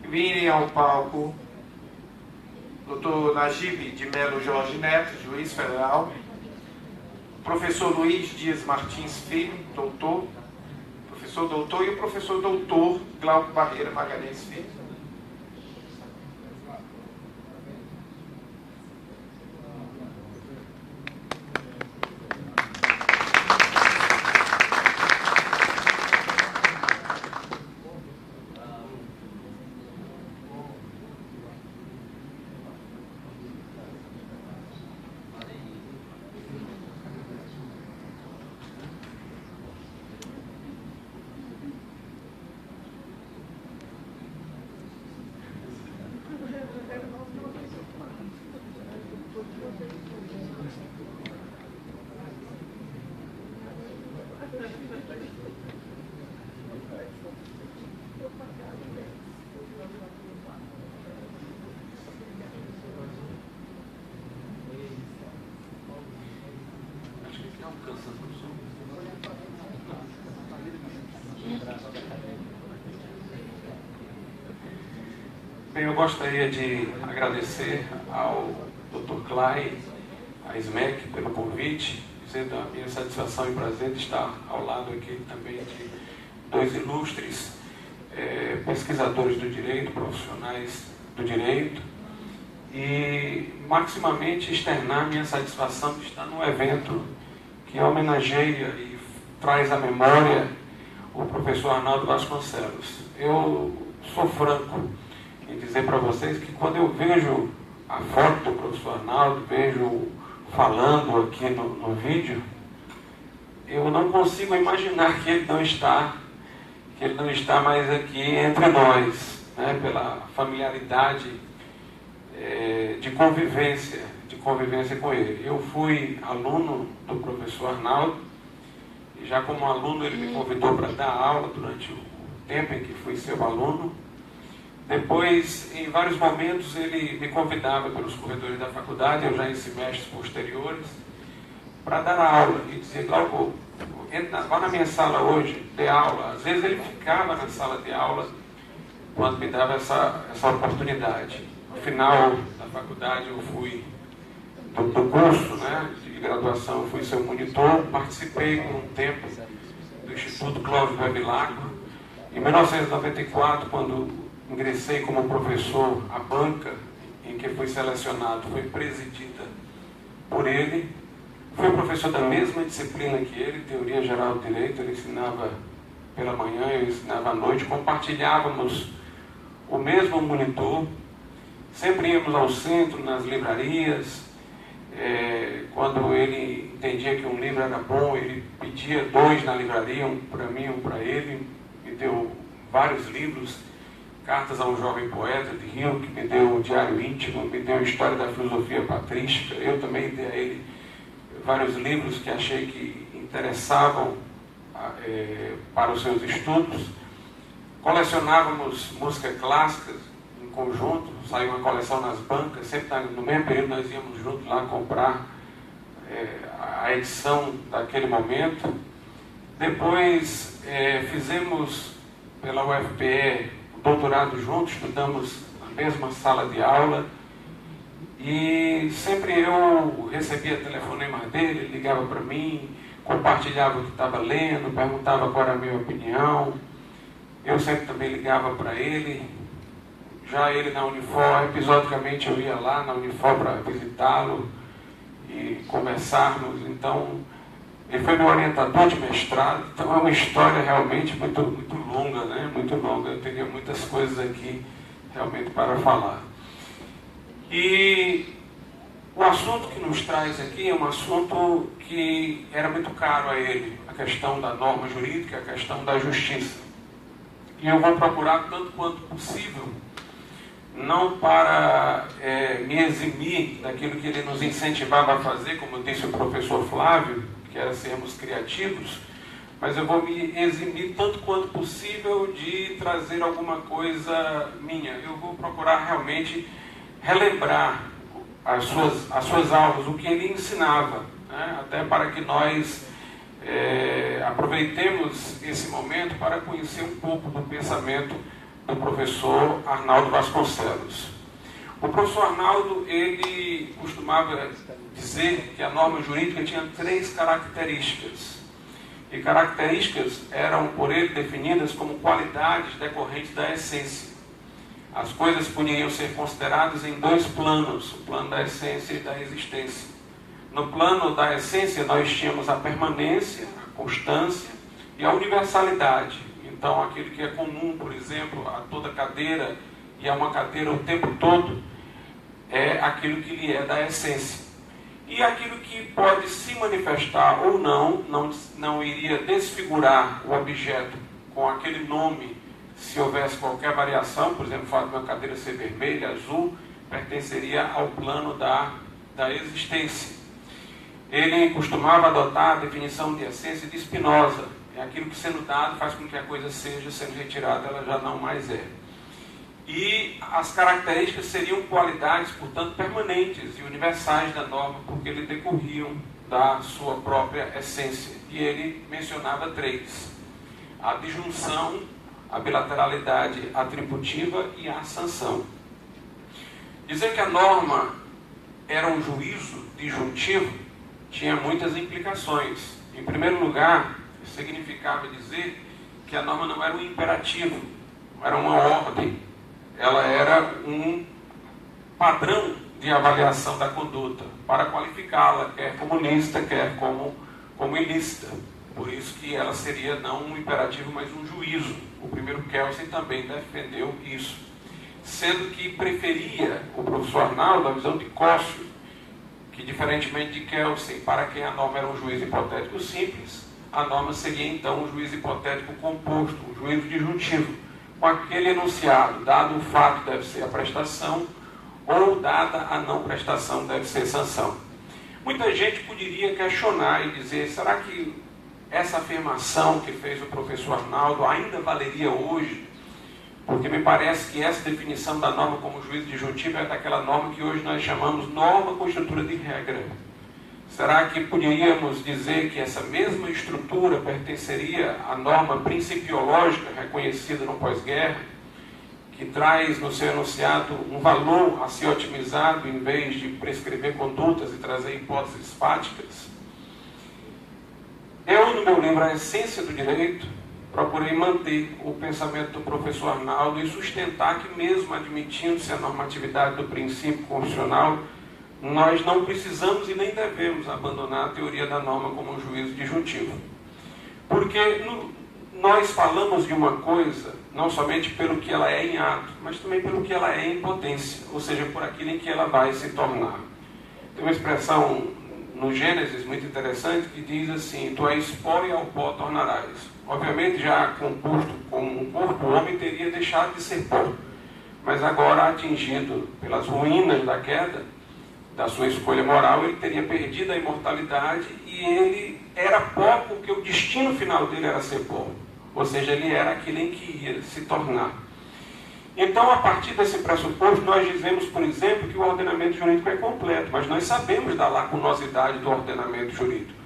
virem ao palco Dr. Najib de Melo Jorge Neto, juiz federal, professor Luiz Dias Martins Filho, doutor, professor doutor, e o professor doutor Glauco Barreira Magalhães Filho. Bem, eu gostaria de agradecer ao Dr. Clay, à SMEC, pelo convite, dizer da minha satisfação e prazer de estar ao lado aqui também de dois ilustres pesquisadores do direito, profissionais do direito, e maximamente externar minha satisfação de estar num evento que homenageia e traz à memória o professor Arnaldo Vasconcelos. Eu sou franco em dizer para vocês que quando eu vejo a foto do professor Arnaldo, vejo falando aqui no vídeo, eu não consigo imaginar que ele não está mais aqui entre nós, né, pela familiaridade de convivência com ele. Eu fui aluno do professor Arnaldo, e já como aluno ele me convidou para dar aula durante o tempo em que fui seu aluno. Depois, em vários momentos, ele me convidava pelos corredores da faculdade, eu já em semestres posteriores, para dar aula. E dizia: Glauco, vá na minha sala hoje, dê aula. Às vezes ele ficava na sala de aula quando me dava essa oportunidade. No final da faculdade eu fui do curso, né, de graduação, eu fui seu monitor, participei por um tempo do Instituto Clóvis Bevilacqua. Em 1994, quando ingressei como professor, a banca em que fui selecionado foi presidida por ele. Fui professor da mesma disciplina que ele, Teoria Geral do Direito. Ele ensinava pela manhã, eu ensinava à noite, compartilhávamos o mesmo monitor, sempre íamos ao centro, nas livrarias. Quando ele entendia que um livro era bom, ele pedia 2 na livraria, um para mim, um para ele. Me deu vários livros: Cartas a um Jovem Poeta, de Rio, que me deu o Diário Íntimo, me deu História da Filosofia Patrística. Eu também dei a ele vários livros que achei que interessavam para os seus estudos. Colecionávamos música clássica em conjunto, saiu uma coleção nas bancas, sempre no mesmo período nós íamos juntos lá comprar a edição daquele momento. Depois fizemos pela UFPE doutorado juntos, estudamos na mesma sala de aula, e sempre eu recebia telefonemas dele, ele ligava para mim, compartilhava o que estava lendo, perguntava qual era a minha opinião. Eu sempre também ligava para ele. Já ele na Unifor, episodicamente eu ia lá na Unifor para visitá-lo e conversarmos. Então, ele foi meu orientador de mestrado. Então é uma história realmente muito longa, né? Muito longa. Eu teria muitas coisas aqui realmente para falar. E o assunto que nos traz aqui é um assunto que era muito caro a ele, a questão da norma jurídica, a questão da justiça. E eu vou procurar, tanto quanto possível, não para me eximir daquilo que ele nos incentivava a fazer, como disse o professor Flávio, que era sermos criativos, mas eu vou me eximir tanto quanto possível de trazer alguma coisa minha. Eu vou procurar realmente relembrar as suas aulas, o que ele ensinava, né? Até para que nós aproveitemos esse momento para conhecer um pouco do pensamento do professor Arnaldo Vasconcelos. O professor Arnaldo, ele costumava dizer que a norma jurídica tinha 3 características. E características eram por ele definidas como qualidades decorrentes da essência. As coisas poderiam ser consideradas em 2 planos, o plano da essência e da existência. No plano da essência, nós tínhamos a permanência, a constância e a universalidade. Então, aquilo que é comum, por exemplo, a toda cadeira, e é uma cadeira o tempo todo, é aquilo que lhe é da essência. E aquilo que pode se manifestar ou não iria desfigurar o objeto com aquele nome, se houvesse qualquer variação, por exemplo, o fato de uma cadeira ser vermelha, azul, pertenceria ao plano da existência. Ele costumava adotar a definição de essência de Spinoza. É aquilo que, sendo dado, faz com que a coisa seja, sendo retirada, ela já não mais é. E as características seriam qualidades, portanto, permanentes e universais da norma, porque eles decorriam da sua própria essência. E ele mencionava 3. A disjunção, a bilateralidade atributiva e a sanção. Dizer que a norma era um juízo disjuntivo tinha muitas implicações. Em primeiro lugar, significava dizer que a norma não era um imperativo, não era uma ordem, ela era um padrão de avaliação da conduta para qualificá-la, quer como lícita, quer como ilícita. Por isso que ela seria não um imperativo, mas um juízo. O primeiro Kelsen também defendeu isso, sendo que preferia o professor Arnaldo a visão de Cossio, que, diferentemente de Kelsen, para quem a norma era um juízo hipotético simples, a norma seria então um juízo hipotético composto, um juízo disjuntivo, com aquele enunciado: dado o fato deve ser a prestação, ou dada a não prestação deve ser sanção. Muita gente poderia questionar e dizer: será que essa afirmação que fez o professor Arnaldo ainda valeria hoje? Porque me parece que essa definição da norma como juízo disjuntivo é daquela norma que hoje nós chamamos norma com estrutura de regra. Será que poderíamos dizer que essa mesma estrutura pertenceria à norma principiológica reconhecida no pós-guerra, que traz no seu enunciado um valor a ser otimizado em vez de prescrever condutas e trazer hipóteses fáticas? Eu, no meu livro A Essência do Direito, procurei manter o pensamento do professor Arnaldo e sustentar que, mesmo admitindo-se a normatividade do princípio constitucional, nós não precisamos e nem devemos abandonar a teoria da norma como um juízo disjuntivo. Porque nós falamos de uma coisa não somente pelo que ela é em ato, mas também pelo que ela é em potência, ou seja, por aquilo em que ela vai se tornar. Tem uma expressão no Gênesis muito interessante que diz assim: tu és pó e ao pó tornarás. Obviamente, já composto como um corpo, o homem teria deixado de ser pó, mas agora, atingido pelas ruínas da queda, da sua escolha moral, ele teria perdido a imortalidade e ele era pó porque o destino final dele era ser pó, ou seja, ele era aquilo em que ia se tornar. Então, a partir desse pressuposto, nós dizemos, por exemplo, que o ordenamento jurídico é completo, mas nós sabemos da lacunosidade do ordenamento jurídico.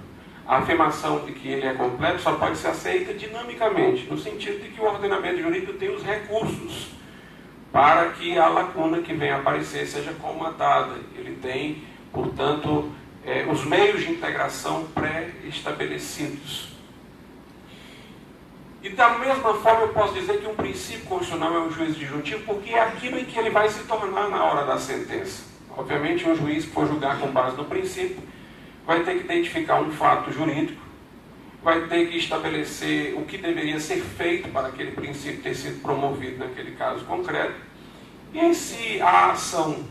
A afirmação de que ele é completo só pode ser aceita dinamicamente, no sentido de que o ordenamento jurídico tem os recursos para que a lacuna que vem a aparecer seja colmatada. Ele tem, portanto, os meios de integração pré-estabelecidos. E da mesma forma eu posso dizer que um princípio constitucional é um juízo disjuntivo porque é aquilo em que ele vai se tornar na hora da sentença. Obviamente, um juiz que for julgar com base no princípio vai ter que identificar um fato jurídico, vai ter que estabelecer o que deveria ser feito para aquele princípio ter sido promovido naquele caso concreto. E se a ação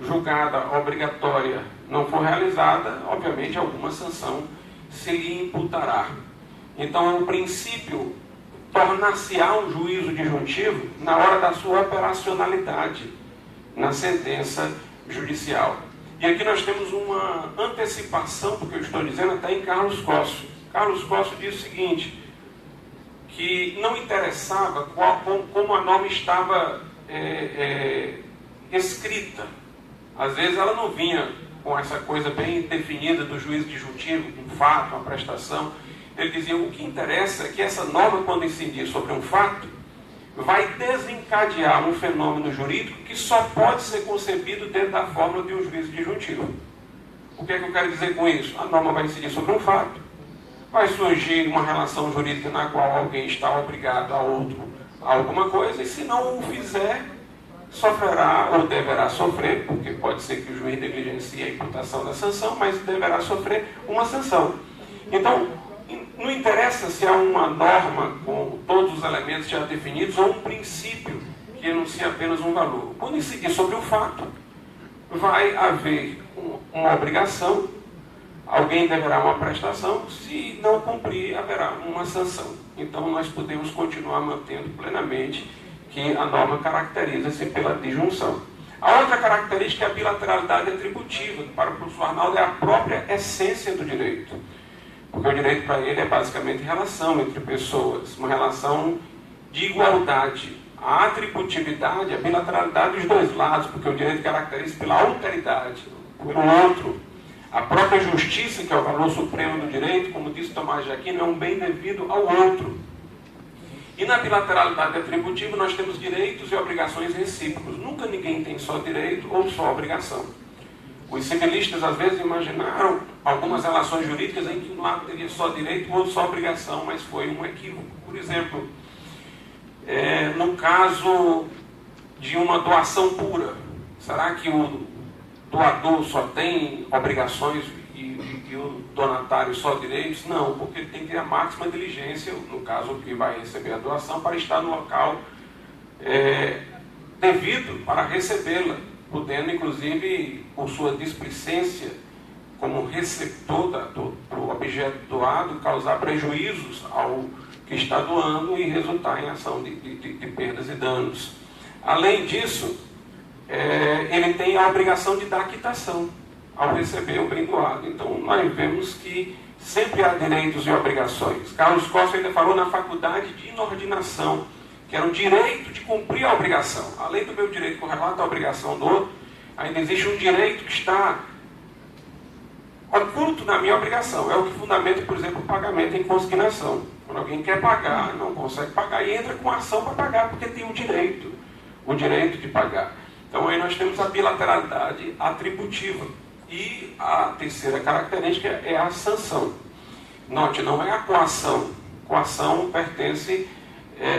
julgada obrigatória não for realizada, obviamente alguma sanção se lhe imputará. Então, o princípio tornar-se-á um juízo disjuntivo na hora da sua operacionalidade na sentença judicial. E aqui nós temos uma antecipação do que eu estou dizendo até em Carlos Cossio. Carlos Cossio diz o seguinte, que não interessava como a norma estava escrita. Às vezes ela não vinha com essa coisa bem definida do juízo disjuntivo, um fato, uma prestação. Ele dizia, o que interessa é que essa norma, quando incidir sobre um fato, vai desencadear um fenômeno jurídico que só pode ser concebido dentro da fórmula de um juízo disjuntivo. O que é que eu quero dizer com isso? A norma vai incidir sobre um fato. Vai surgir uma relação jurídica na qual alguém está obrigado a outro a alguma coisa, e se não o fizer, sofrerá ou deverá sofrer, porque pode ser que o juiz negligencie a imputação da sanção, mas deverá sofrer uma sanção. Então, não interessa se há uma norma com todos os elementos já definidos ou um princípio que enuncia apenas um valor. Quando incidir sobre o fato, vai haver uma obrigação, alguém deverá uma prestação, se não cumprir, haverá uma sanção. Então, nós podemos continuar mantendo plenamente que a norma caracteriza-se pela disjunção. A outra característica é a bilateralidade atributiva. Para o professor Arnaldo, é a própria essência do direito. Porque o direito para ele é basicamente relação entre pessoas, uma relação de igualdade. A atributividade, a bilateralidade dos dois lados, porque o direito caracteriza pela alteridade, pelo outro. A própria justiça, que é o valor supremo do direito, como disse Tomás de Aquino, é um bem devido ao outro. E na bilateralidade atributiva nós temos direitos e obrigações recíprocos. Nunca ninguém tem só direito ou só obrigação. Os civilistas às vezes imaginaram algumas relações jurídicas em que um lado teria só direito e o outro só obrigação, mas foi um equívoco. Por exemplo, no caso de uma doação pura, será que o doador só tem obrigações e o donatário só direitos? Não, porque ele tem que ter a máxima diligência, no caso que vai receber a doação, para estar no local devido para recebê-la, podendo inclusive, por sua displicência como receptor do objeto doado, causar prejuízos ao que está doando e resultar em ação de perdas e danos. Além disso, ele tem a obrigação de dar quitação ao receber o bem doado. Então, nós vemos que sempre há direitos e obrigações. Carlos Costa ainda falou na faculdade de inordinação, que era o direito de cumprir a obrigação. Além do meu direito correlato à obrigação do outro, ainda existe um direito que está oculto na minha obrigação. É o que fundamenta, por exemplo, o pagamento em consignação. Quando alguém quer pagar, não consegue pagar e entra com ação para pagar, porque tem o direito de pagar. Então aí nós temos a bilateralidade atributiva. E a terceira característica é a sanção. Note, não é a coação. Coação pertence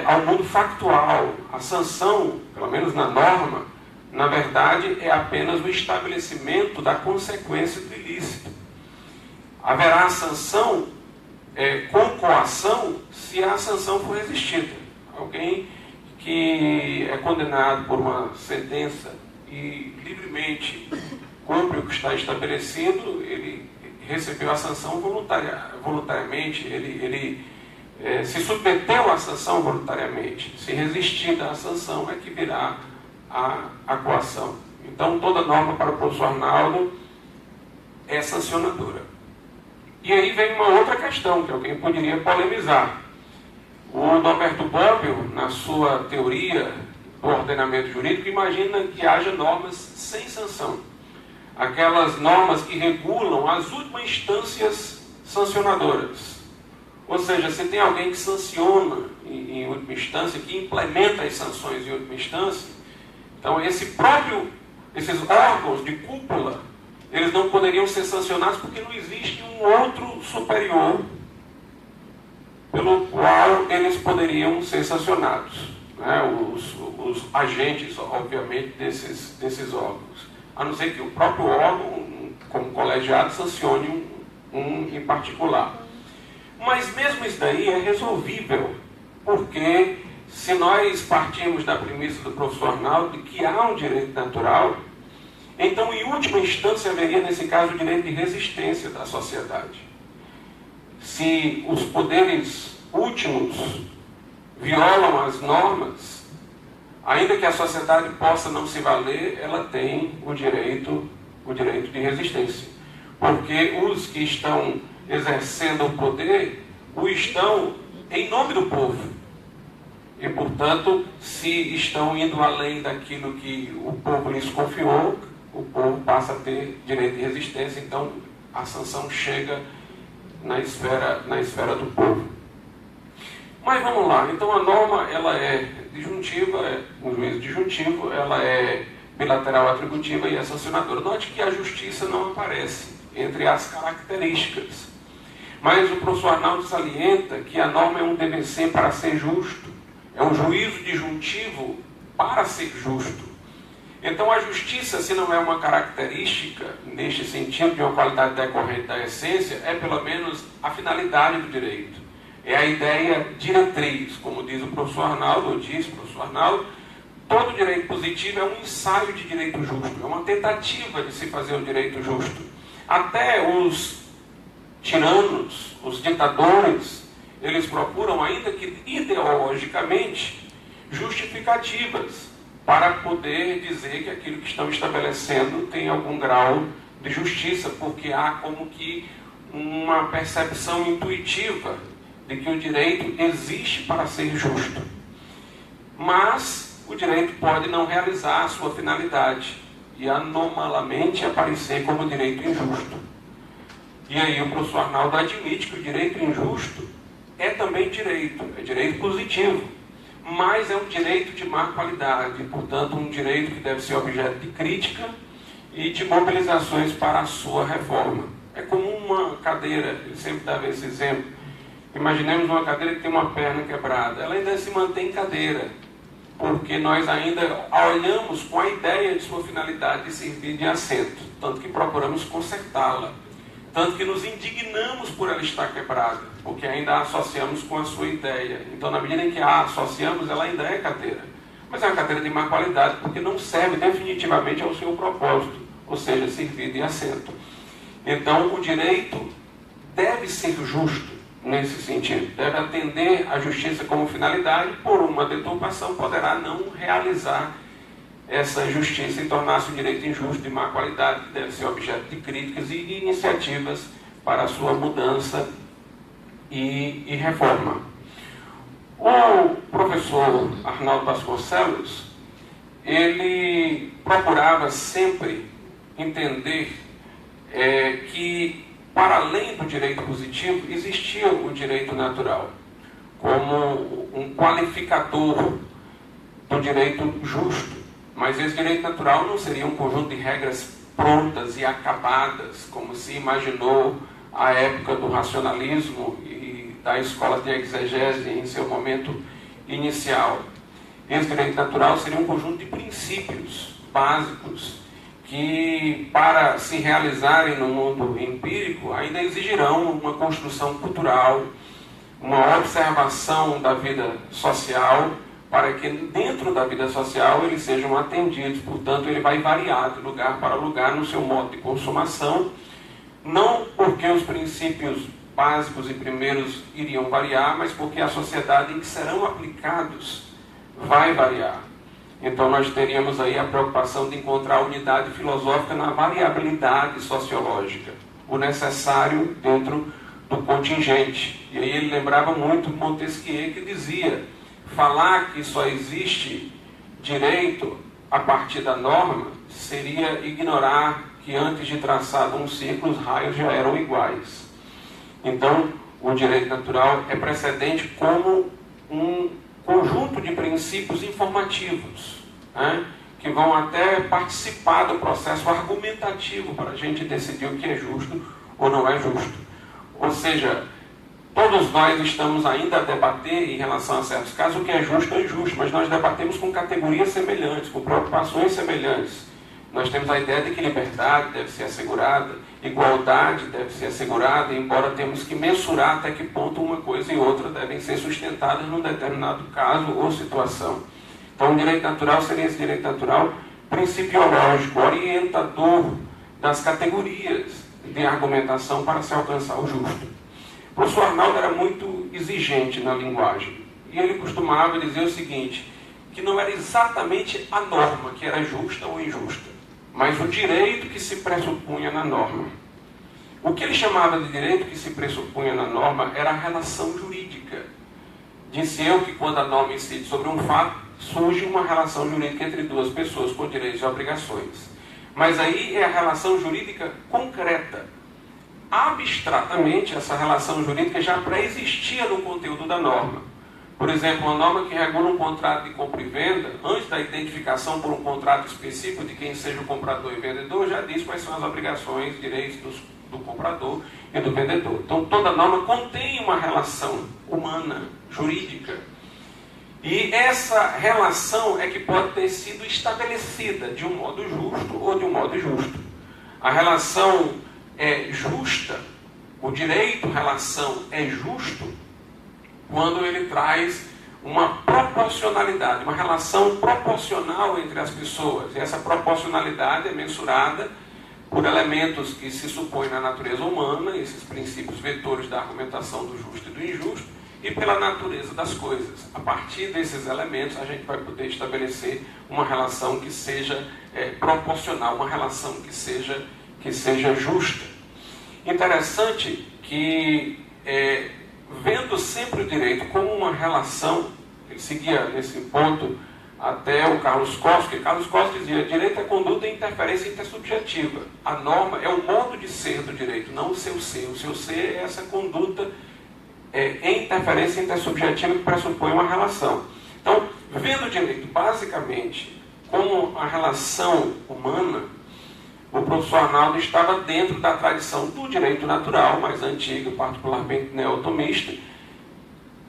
ao mundo factual. A sanção, pelo menos na norma, na verdade é apenas o estabelecimento da consequência do ilícito. Haverá sanção com coação se a sanção for resistida. Alguém que é condenado por uma sentença e livremente cumpre o que está estabelecido, ele recebeu a sanção voluntariamente, ele se submeteu à sanção voluntariamente. Se resistir à sanção é que virá a coação. Então, toda norma para o professor Arnaldo é sancionadora. E aí vem uma outra questão que alguém poderia polemizar. O Norberto Bobbio, na sua teoria do ordenamento jurídico, imagina que haja normas sem sanção. Aquelas normas que regulam as últimas instâncias sancionadoras. Ou seja, se tem alguém que sanciona em última instância, que implementa as sanções em última instância, então esses órgãos de cúpula, eles não poderiam ser sancionados porque não existe um outro superior pelo qual eles poderiam ser sancionados, né? Os agentes, obviamente, desses órgãos. A não ser que o próprio órgão, como colegiado, sancione um em particular. Mas mesmo isso daí é resolvível, porque se nós partimos da premissa do professor Arnaldo de que há um direito natural, então, em última instância, haveria, nesse caso, o direito de resistência da sociedade. Se os poderes últimos violam as normas, ainda que a sociedade possa não se valer, ela tem o direito de resistência. Porque os que estão exercendo o poder, o estão em nome do povo. E, portanto, se estão indo além daquilo que o povo lhes confiou, o povo passa a ter direito de resistência, então a sanção chega na esfera do povo. Mas vamos lá, então a norma ela é disjuntiva, é um juízo disjuntivo, ela é bilateral atributiva e é sancionadora. Note que a justiça não aparece entre as características. Mas o professor Arnaldo salienta que a norma é um dever ser para ser justo, é um juízo disjuntivo para ser justo. Então a justiça, se não é uma característica, neste sentido de uma qualidade decorrente da essência, é pelo menos a finalidade do direito. É a ideia diretriz, como diz o professor Arnaldo, ou diz o professor Arnaldo, todo direito positivo é um ensaio de direito justo, é uma tentativa de se fazer um direito justo. Até os tiranos, os ditadores, eles procuram, ainda que ideologicamente, justificativas para poder dizer que aquilo que estão estabelecendo tem algum grau de justiça, porque há como que uma percepção intuitiva de que o direito existe para ser justo. Mas o direito pode não realizar a sua finalidade e anomalamente aparecer como direito injusto. E aí o professor Arnaldo admite que o direito injusto é também direito, é direito positivo, mas é um direito de má qualidade, portanto um direito que deve ser objeto de crítica e de mobilizações para a sua reforma. É como uma cadeira, ele sempre dava esse exemplo. Imaginemos uma cadeira que tem uma perna quebrada, ela ainda se mantém cadeira, porque nós ainda a olhamos com a ideia de sua finalidade de servir de assento, tanto que procuramos consertá-la, tanto que nos indignamos por ela estar quebrada, porque ainda a associamos com a sua ideia. Então, na medida em que a associamos, ela ainda é cadeira. Mas é uma cadeira de má qualidade, porque não serve definitivamente ao seu propósito, ou seja, servir de assento. Então, o direito deve ser justo nesse sentido, deve atender a justiça como finalidade, por uma deturpação poderá não realizar essa justiça e tornar-se um direito injusto de má qualidade, que deve ser objeto de críticas e de iniciativas para a sua mudança e reforma. O professor Arnaldo Vasconcelos, ele procurava sempre entender que, para além do direito positivo, existia o direito natural, como um qualificador do direito justo. Mas esse direito natural não seria um conjunto de regras prontas e acabadas, como se imaginou à época do racionalismo e da escola de exegese em seu momento inicial. Esse direito natural seria um conjunto de princípios básicos que, para se realizarem no mundo empírico, ainda exigirão uma construção cultural, uma observação da vida social, para que dentro da vida social eles sejam atendidos. Portanto, ele vai variar de lugar para lugar no seu modo de consumação, não porque os princípios básicos e primeiros iriam variar, mas porque a sociedade em que serão aplicados vai variar. Então nós teríamos aí a preocupação de encontrar a unidade filosófica na variabilidade sociológica, o necessário dentro do contingente. E aí ele lembrava muito Montesquieu, que dizia: falar que só existe direito a partir da norma seria ignorar que antes de traçado um círculo, os raios já eram iguais. Então, o direito natural é precedente como um conjunto de princípios informativos, né, que vão até participar do processo argumentativo para a gente decidir o que é justo ou não é justo. Ou seja, todos nós estamos ainda a debater em relação a certos casos o que é justo ou injusto, mas nós debatemos com categorias semelhantes, com preocupações semelhantes. Nós temos a ideia de que liberdade deve ser assegurada, igualdade deve ser assegurada, embora temos que mensurar até que ponto uma coisa e outra devem ser sustentadas num determinado caso ou situação. Então, o direito natural seria esse direito natural principiológico, orientador das categorias de argumentação para se alcançar o justo. O professor Arnaldo era muito exigente na linguagem, e ele costumava dizer o seguinte, que não era exatamente a norma que era justa ou injusta, mas o direito que se pressupunha na norma. O que ele chamava de direito que se pressupunha na norma era a relação jurídica. Disse eu que quando a norma incide sobre um fato, surge uma relação jurídica entre duas pessoas com direitos e obrigações. Mas aí é a relação jurídica concreta. Abstratamente, essa relação jurídica já pré-existia no conteúdo da norma. Por exemplo, uma norma que regula um contrato de compra e venda, antes da identificação por um contrato específico de quem seja o comprador e vendedor, já diz quais são as obrigações, direitos do comprador e do vendedor. Então, toda norma contém uma relação humana, jurídica. E essa relação é que pode ter sido estabelecida de um modo justo ou de um modo injusto. A relação é justa, o direito-relação é justo quando ele traz uma proporcionalidade, uma relação proporcional entre as pessoas. E essa proporcionalidade é mensurada por elementos que se supõem na natureza humana, esses princípios vetores da argumentação do justo e do injusto, e pela natureza das coisas. A partir desses elementos, a gente vai poder estabelecer uma relação que seja proporcional, uma relação que seja justa. Interessante que, vendo sempre o direito como uma relação, ele seguia nesse ponto até o Carlos Costa, que Carlos Costa dizia: direito é conduta e interferência intersubjetiva. A norma é o modo de ser do direito, não o seu ser. O seu ser é essa conduta em interferência intersubjetiva que pressupõe uma relação. Então, vendo o direito basicamente como a relação humana, o professor Arnaldo estava dentro da tradição do direito natural, mais antiga, particularmente neotomista,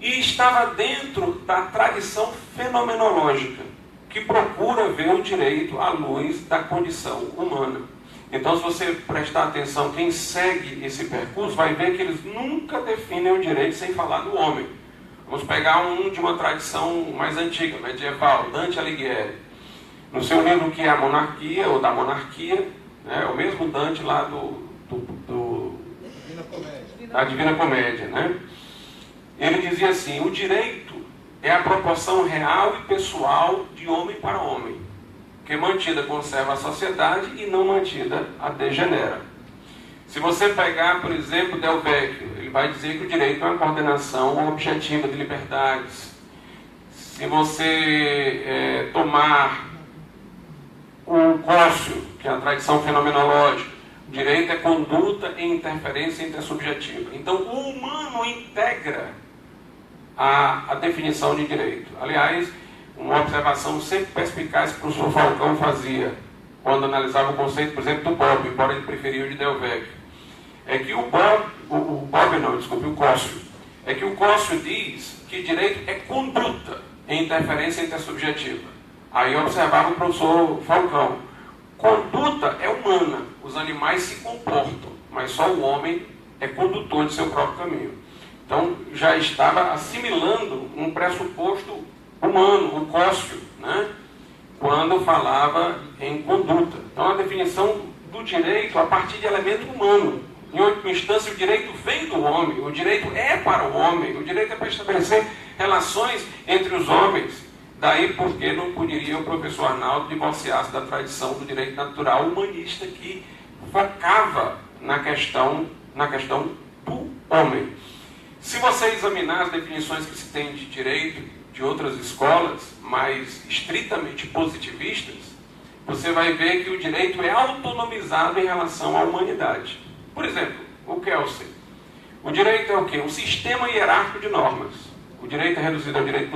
e estava dentro da tradição fenomenológica, que procura ver o direito à luz da condição humana. Então, se você prestar atenção, quem segue esse percurso vai ver que eles nunca definem o direito sem falar do homem. Vamos pegar um de uma tradição mais antiga, medieval, Dante Alighieri. No seu livro que é a Monarquia, ou da Monarquia, é o mesmo Dante lá da Divina Comédia, né? Ele dizia assim: o direito é a proporção real e pessoal de homem para homem, que mantida conserva a sociedade e não mantida a degenera. Se você pegar, por exemplo, Del Vecchio, ele vai dizer que o direito é uma coordenação objetiva de liberdades. Se você tomar o Cócio, que é a tradição fenomenológica, o direito é conduta e interferência intersubjetiva. Então, o humano integra a definição de direito. Aliás, uma observação sempre perspicaz que o professor Falcão fazia quando analisava o conceito, por exemplo, do Bobbio, embora ele preferia o de Del Vecchio, é que o Cócio, é que o Cócio diz que direito é conduta em interferência intersubjetiva. Aí observava o professor Falcão: conduta é humana, os animais se comportam, mas só o homem é condutor de seu próprio caminho. Então, já estava assimilando um pressuposto humano, o Cócio, né? Quando falava em conduta. Então, a definição do direito a partir de elemento humano. Em última instância, o direito vem do homem, o direito é para o homem, o direito é para estabelecer relações entre os homens. Daí porque não poderia o professor Arnaldo divorciar-se da tradição do direito natural humanista que focava na questão do homem. Se você examinar as definições que se tem de direito de outras escolas, mais estritamente positivistas, você vai ver que o direito é autonomizado em relação à humanidade. Por exemplo, o Kelsen. O direito é o quê? Um sistema hierárquico de normas. O direito é reduzido ao direito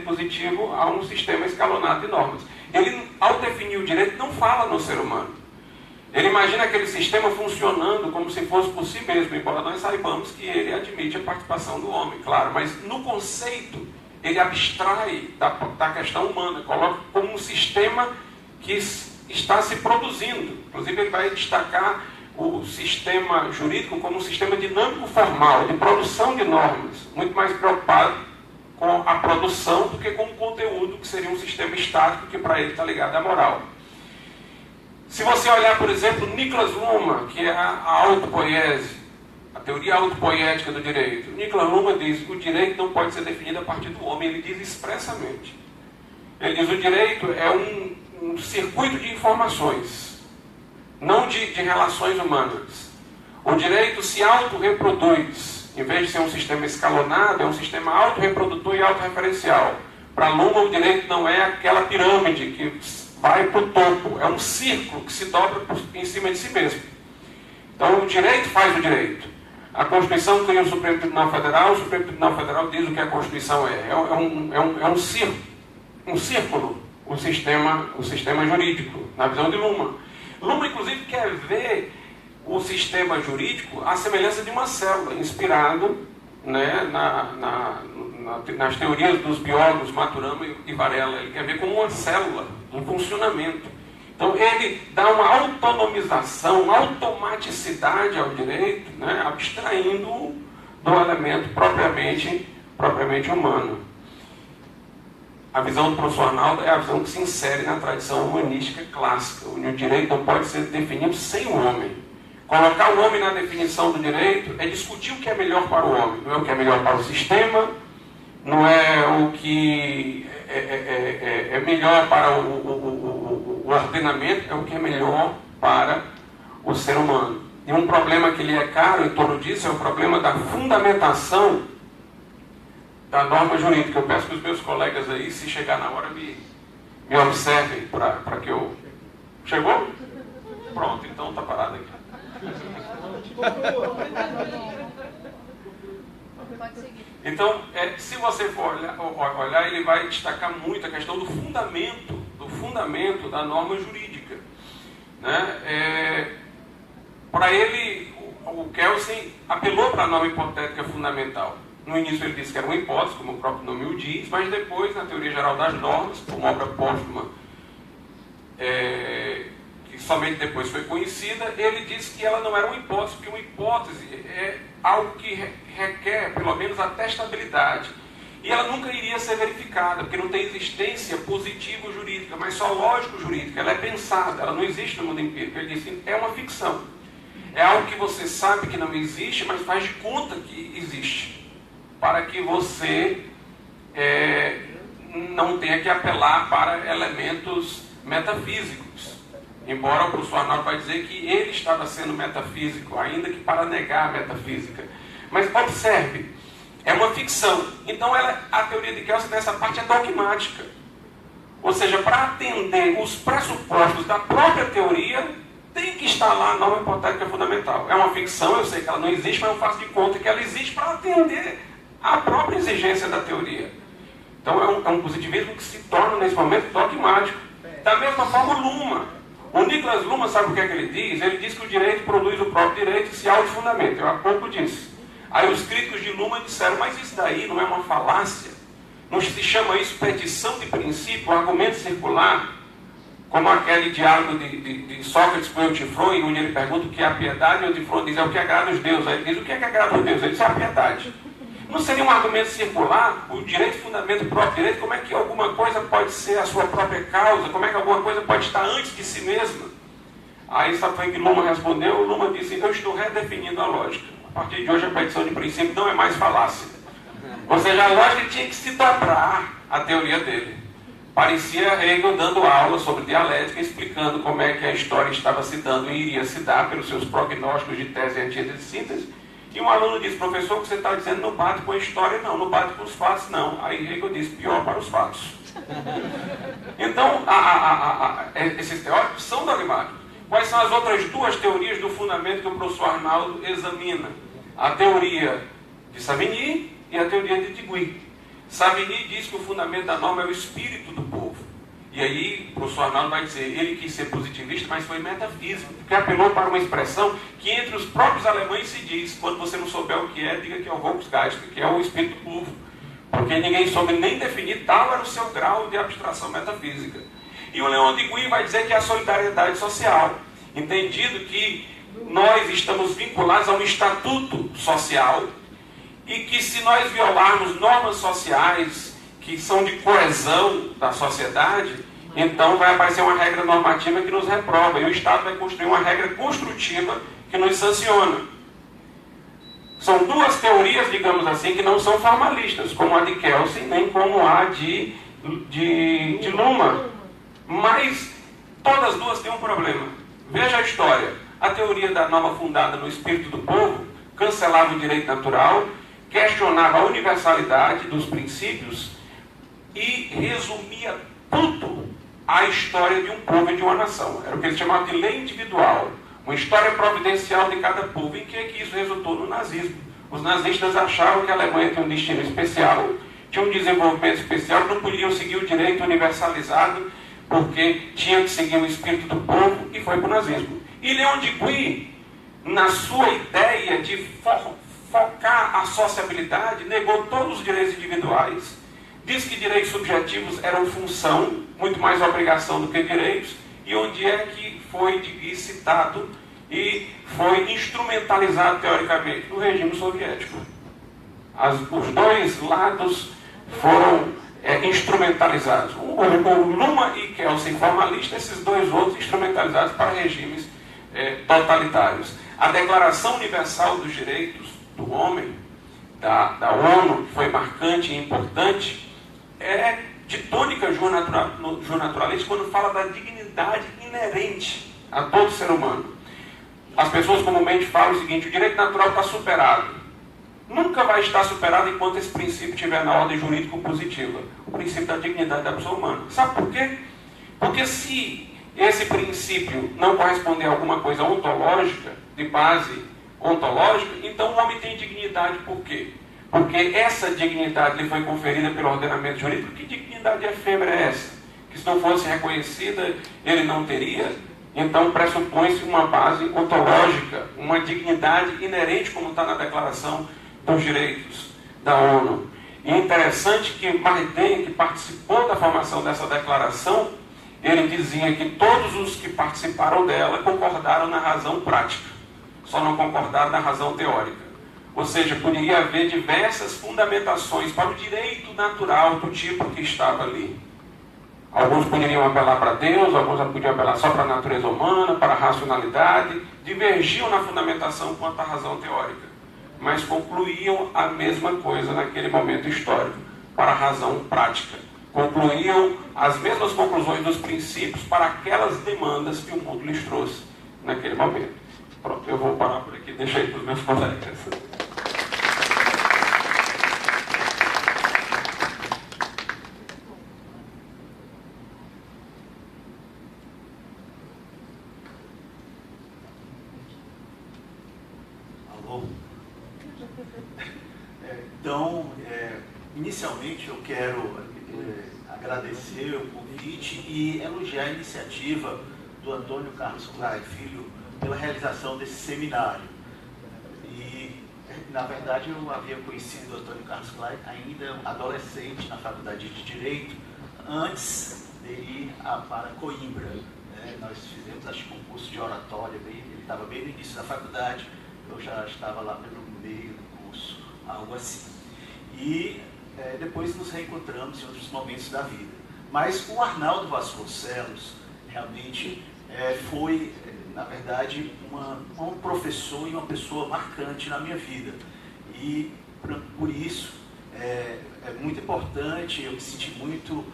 positivo a um sistema escalonado de normas. Ele, ao definir o direito, não fala no ser humano. Ele imagina aquele sistema funcionando como se fosse por si mesmo, embora nós saibamos que ele admite a participação do homem, claro. Mas no conceito, ele abstrai da questão humana, coloca como um sistema que está se produzindo. Inclusive, ele vai destacar o sistema jurídico como um sistema dinâmico formal, de produção de normas, muito mais preocupado com a produção do que com o conteúdo, que seria um sistema estático que para ele está ligado à moral. Se você olhar, por exemplo, Niklas Luhmann, que é a autopoiese, a teoria autopoética do direito, Niklas Luhmann diz que o direito não pode ser definido a partir do homem, ele diz expressamente. Ele diz que o direito é um circuito de informações, não de relações humanas. O direito se autorreproduz. Em vez de ser um sistema escalonado, é um sistema autorreprodutor e autorreferencial. Para Luhmann, o direito não é aquela pirâmide que vai para o topo. É um círculo que se dobra em cima de si mesmo. Então, o direito faz o direito. A Constituição cria o Supremo Tribunal Federal, o Supremo Tribunal Federal diz o que a Constituição é. É um círculo, o sistema jurídico, na visão de Luhmann. Luhmann, inclusive, quer ver o sistema jurídico à semelhança de uma célula, inspirado, né, nas teorias dos biólogos Maturana e Varela. Ele quer ver como uma célula, um funcionamento. Então ele dá uma autonomização, uma automaticidade ao direito, né, abstraindo do elemento propriamente humano. A visão do professor Arnaldo é a visão que se insere na tradição humanística clássica. O direito não pode ser definido sem o homem. Colocar o homem na definição do direito é discutir o que é melhor para o homem. Não é o que é melhor para o sistema, não é o que é melhor para o ordenamento, é o que é melhor para o ser humano. E um problema que lhe é caro em torno disso é o problema da fundamentação da norma jurídica. Eu peço que os meus colegas aí, se chegar na hora, me observem para que eu... Chegou? Pronto, então está parado aqui. Então, se você for olhar, ele vai destacar muito a questão do fundamento da norma jurídica, né? Para ele, o Kelsen apelou para a norma hipotética fundamental. No início ele disse que era uma hipótese, como o próprio nome o diz, mas depois, na Teoria Geral das Normas, como obra póstuma, que somente depois foi conhecida, ele disse que ela não era uma hipótese, porque uma hipótese é algo que requer, pelo menos, a testabilidade. E ela nunca iria ser verificada, porque não tem existência positiva jurídica, mas só lógico-jurídica. Ela é pensada, ela não existe no mundo empírico. Ele disse, é uma ficção. É algo que você sabe que não existe, mas faz de conta que existe, para que você não tenha que apelar para elementos metafísicos. Embora o professor Arnaldo vai dizer que ele estava sendo metafísico, ainda que para negar a metafísica. Mas observe, é uma ficção. Então a teoria de Kelsen nessa parte é dogmática. Ou seja, para atender os pressupostos da própria teoria, tem que estar lá a norma hipotética fundamental. É uma ficção, eu sei que ela não existe, mas eu faço de conta que ela existe para atender a própria exigência da teoria. Então é um positivismo que se torna, nesse momento, dogmático. Da mesma forma, o Luhmann. O Niklas Luhmann, sabe o que é que ele diz? Ele diz que o direito produz o próprio direito e se autofundamenta. Eu há pouco disse. Aí os críticos de Luhmann disseram, mas isso daí não é uma falácia? Não se chama isso petição de princípio, argumento circular? Como aquele diálogo de Sócrates com Eutifron, onde ele pergunta o que é a piedade, e Eutifron diz, é o que agrada os deuses. Aí ele diz, o que é que agrada os deuses? Ele diz, é a piedade. Não seria um argumento circular? O direito fundamenta o próprio direito? Como é que alguma coisa pode ser a sua própria causa? Como é que alguma coisa pode estar antes de si mesma? Aí sabe o que Luhmann respondeu? Luhmann disse, eu estou redefinindo a lógica. A partir de hoje a petição de princípio não é mais falácia. Ou seja, a lógica tinha que se dobrar à teoria dele. Parecia Hegel dando aula sobre dialética, explicando como é que a história estava se dando e iria se dar pelos seus prognósticos de tese, antítese e síntese. E um aluno disse, professor, o que você está dizendo não bate com a história, não bate com os fatos, não. Aí Hegel disse, pior para os fatos. Então, esses teóricos são dogmáticos. Quais são as outras duas teorias do fundamento que o professor Arnaldo examina? A teoria de Savigny e a teoria de Digui. Savigny diz que o fundamento da norma é o espírito do povo. E aí o professor Arnaldo vai dizer, ele quis ser positivista, mas foi metafísico, porque apelou para uma expressão que entre os próprios alemães se diz, quando você não souber o que é, diga que é o Volksgeist, que é o espírito do povo. Porque ninguém soube nem definir, tal era o seu grau de abstração metafísica. E o Leon Digui vai dizer que é a solidariedade social, entendido que nós estamos vinculados a um estatuto social e que se nós violarmos normas sociais que são de coesão da sociedade, então vai aparecer uma regra normativa que nos reprova, e o Estado vai construir uma regra construtiva que nos sanciona. São duas teorias, digamos assim, que não são formalistas, como a de Kelsen, nem como a de Luhmann. Mas todas duas têm um problema. Veja a história. A teoria da norma fundada no espírito do povo cancelava o direito natural, questionava a universalidade dos princípios e resumia tudo a história de um povo e de uma nação. Era o que eles chamavam de lei individual. uma história providencial de cada povo. Em que isso resultou? No nazismo. Os nazistas achavam que a Alemanha tinha um destino especial, tinha um desenvolvimento especial, não podiam seguir o direito universalizado, porque tinha que seguir o espírito do povo, e foi para o nazismo. E Leon Degree, na sua ideia de focar a sociabilidade, negou todos os direitos individuais, diz que direitos subjetivos eram função, muito mais obrigação do que direitos, e onde é que foi citado e foi instrumentalizado teoricamente? No regime soviético. Os dois lados foram instrumentalizados. O Luma e Kelsen formalista, esses dois outros instrumentalizados para regimes totalitários. A Declaração Universal dos Direitos do Homem, da ONU, que foi marcante e importante, é de tônica naturalista quando fala da dignidade inerente a todo ser humano. As pessoas comumente falam o seguinte: o direito natural está superado. Nunca vai estar superado enquanto esse princípio estiver na ordem jurídico-positiva. O princípio da dignidade da pessoa humana. Sabe por quê? Porque se esse princípio não corresponder a alguma coisa ontológica, de base ontológica, então o homem tem dignidade. Por quê? Porque essa dignidade lhe foi conferida pelo ordenamento jurídico. Que dignidade efêmera é essa? Que se não fosse reconhecida, ele não teria. Então pressupõe-se uma base ontológica, uma dignidade inerente, como está na Declaração dos Direitos da ONU. E é interessante que Maritain, que participou da formação dessa declaração, ele dizia que todos os que participaram dela concordaram na razão prática, só não concordaram na razão teórica. Ou seja, poderia haver diversas fundamentações para o direito natural do tipo que estava ali. Alguns poderiam apelar para Deus, alguns podiam apelar só para a natureza humana, para a racionalidade, divergiam na fundamentação quanto à razão teórica, mas concluíam a mesma coisa naquele momento histórico, para a razão prática. Concluíam as mesmas conclusões dos princípios para aquelas demandas que o mundo lhes trouxe naquele momento. Pronto, eu vou parar por aqui, deixei para os meus colegas. Então, inicialmente eu quero agradecer o convite e elogiar a iniciativa do Antônio Carlos Clay Filho pela realização desse seminário. E, na verdade, eu havia conhecido o Antônio Carlos Clay ainda adolescente na Faculdade de Direito, antes de ir para Coimbra. Nós fizemos, acho que, um curso de oratória, ele estava bem no início da faculdade, eu já estava lá pelo meio do curso, algo assim. E depois nos reencontramos em outros momentos da vida. Mas o Arnaldo Vasconcelos realmente foi, na verdade, um professor e uma pessoa marcante na minha vida. E por isso é muito importante, eu me senti muito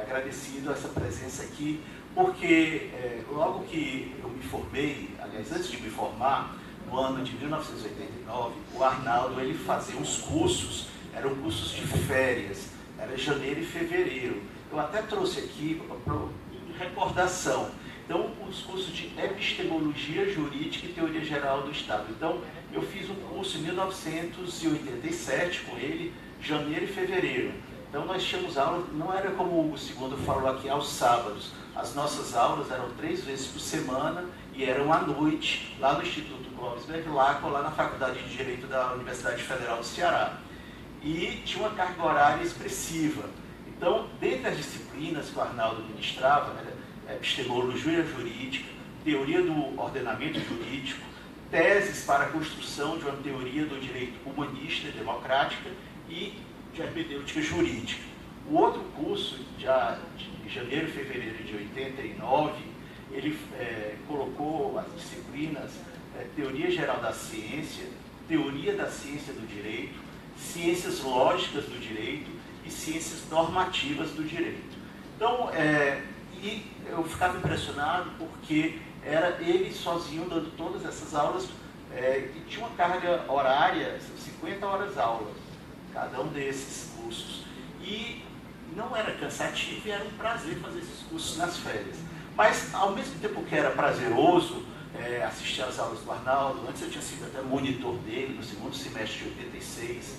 agradecido a essa presença aqui, porque logo que eu me formei, aliás, antes de me formar, no ano de 1989, o Arnaldo ele fazia uns cursos, eram cursos de férias, era janeiro e fevereiro. Eu até trouxe aqui para recordação. Então, os cursos de epistemologia jurídica e teoria geral do Estado. Então, eu fiz um curso em 1987 com ele, janeiro e fevereiro. Então, nós tínhamos aulas, não era como o segundo falou aqui, aos sábados. As nossas aulas eram 3 vezes por semana e eram à noite, lá no Instituto Clóvis Bevilacqua, lá na Faculdade de Direito da Universidade Federal do Ceará. E tinha uma carga horária expressiva. Então, dentre as disciplinas que o Arnaldo ministrava, epistemologia jurídica, teoria do ordenamento jurídico, teses para a construção de uma teoria do direito humanista e democrática e de hermenêutica jurídica. O outro curso, já de janeiro e fevereiro de 89, ele colocou as disciplinas teoria geral da ciência, teoria da ciência do direito, ciências lógicas do direito e ciências normativas do direito. Então, e eu ficava impressionado porque era ele sozinho dando todas essas aulas e tinha uma carga horária, 50 horas aulas, cada um desses cursos. E não era cansativo e era um prazer fazer esses cursos nas férias. Mas, ao mesmo tempo que era prazeroso, assisti às aulas do Arnaldo. Antes eu tinha sido até monitor dele no segundo semestre de 86,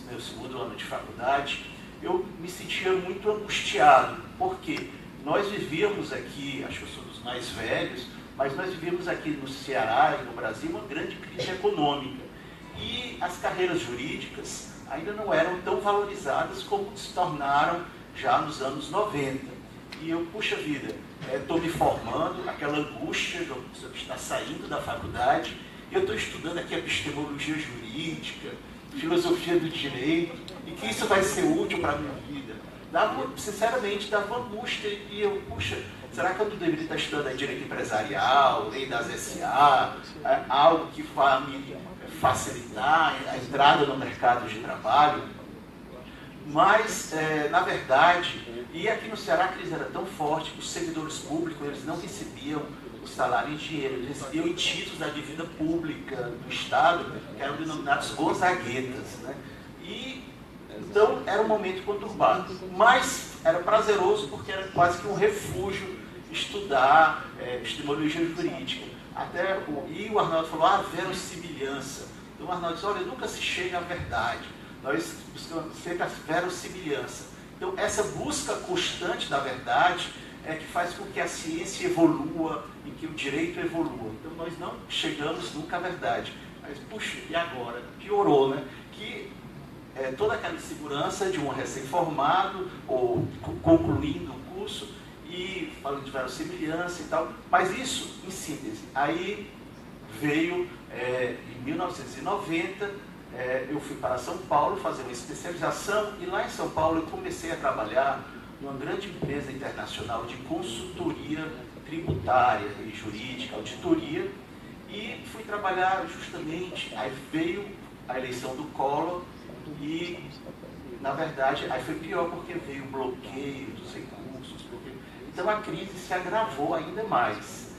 meu segundo ano de faculdade. Eu me sentia muito angustiado, porque nós vivíamos aqui, acho que eu sou dos mais velhos, mas nós vivíamos aqui no Ceará e no Brasil uma grande crise econômica. E as carreiras jurídicas ainda não eram tão valorizadas como se tornaram já nos anos 90. E eu, puxa vida, estou me formando, aquela angústia de estar saindo da faculdade, e eu estou estudando aqui epistemologia jurídica, filosofia do direito, e que isso vai ser útil para a minha vida. Sinceramente, dava angústia, e eu, puxa, será que eu não deveria estar estudando direito empresarial, lei das SA, algo que vai me facilitar a entrada no mercado de trabalho? Mas, na verdade, e aqui no Ceará a crise era tão forte que os servidores públicos eles não recebiam o salário em dinheiro, eles recebiam em títulos da dívida pública do Estado, que eram denominados rosaguetas, né? E, então, era um momento conturbado, mas era prazeroso porque era quase que um refúgio estudar epistemologia jurídica. E o Arnaldo falou, verossimilhança. Então o Arnaldo disse, olha, nunca se chega à verdade, nós buscamos sempre a verossimilhança. Então essa busca constante da verdade é que faz com que a ciência evolua e que o direito evolua. Então nós não chegamos nunca à verdade. Mas, puxa, e agora? Piorou, né? Que toda aquela insegurança de um recém-formado ou concluindo o curso e falando de verossimilhança e tal. Mas isso, em síntese, aí veio, em 1990, eu fui para São Paulo fazer uma especialização e lá em São Paulo eu comecei a trabalhar numa grande empresa internacional de consultoria tributária e jurídica, auditoria, e fui trabalhar justamente, aí veio a eleição do Collor e, na verdade, aí foi pior porque veio o bloqueio dos recursos, então a crise se agravou ainda mais.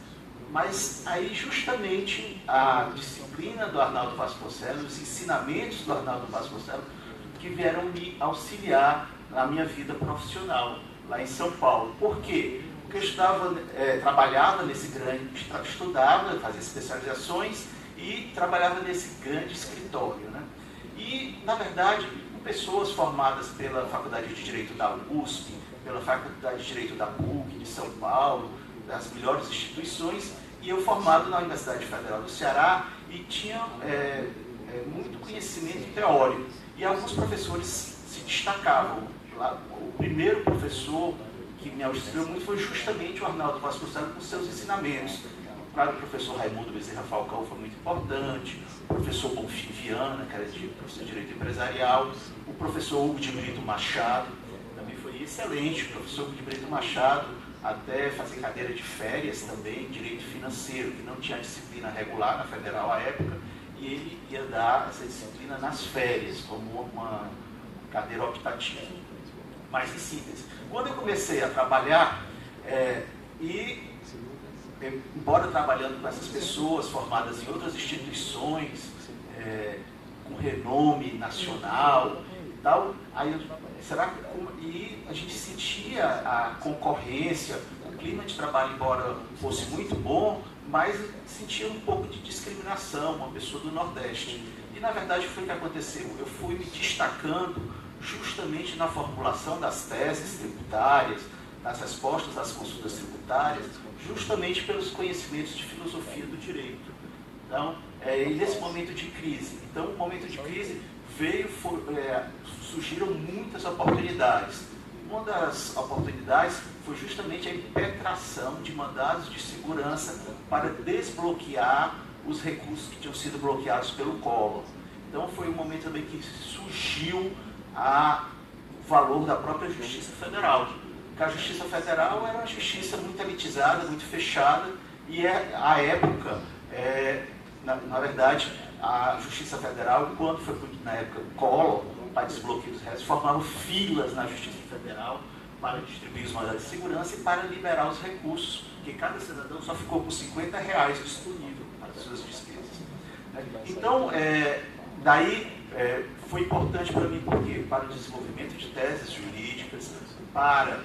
Mas aí justamente a disciplina do Arnaldo Vasconcelos, os ensinamentos do Arnaldo Vasconcelos, que vieram me auxiliar na minha vida profissional, lá em São Paulo. Por quê? Porque eu trabalhava nesse grande, estudava, fazia especializações e trabalhava nesse grande escritório, né? E, na verdade, pessoas formadas pela Faculdade de Direito da USP, pela Faculdade de Direito da PUC de São Paulo, das melhores instituições, e eu formado na Universidade Federal do Ceará e tinha muito conhecimento teórico. E alguns professores se destacavam. O primeiro professor que me auxiliou muito foi justamente o Arnaldo Vasconcelos com seus ensinamentos. Claro, o professor Raimundo Bezerra Falcão foi muito importante, o professor Bonfim Viana, que era professor de Direito Empresarial, o professor Hugo de Brito Machado, também foi excelente, o professor Hugo de Brito Machado, até fazer cadeira de férias também, direito financeiro, que não tinha disciplina regular na federal à época, e ele ia dar essa disciplina nas férias, como uma cadeira optativa. Mas, em síntese, quando eu comecei a trabalhar, embora trabalhando com essas pessoas formadas em outras instituições, com renome nacional e tal, e a gente sentia a concorrência, o clima de trabalho, embora fosse muito bom, mas sentia um pouco de discriminação, uma pessoa do Nordeste. E na verdade foi o que aconteceu. Eu fui me destacando justamente na formulação das teses tributárias, nas respostas às consultas tributárias, justamente pelos conhecimentos de filosofia do direito. Então, e nesse momento de crise. Então, no momento de crise surgiram muitas oportunidades. Uma das oportunidades foi justamente a impetração de mandados de segurança para desbloquear os recursos que tinham sido bloqueados pelo Collor. Então foi um momento também que surgiu o valor da própria Justiça Federal. Porque a Justiça Federal era uma justiça muito elitizada, muito fechada, e à época, na verdade, a Justiça Federal, quando foi na época Collor, para desbloqueio dos réus, formavam filas na Justiça Federal para distribuir os mandados de segurança e para liberar os recursos, porque cada cidadão só ficou com R$50 disponível para as suas despesas. Então, daí foi importante para mim, porque para o desenvolvimento de teses jurídicas, para,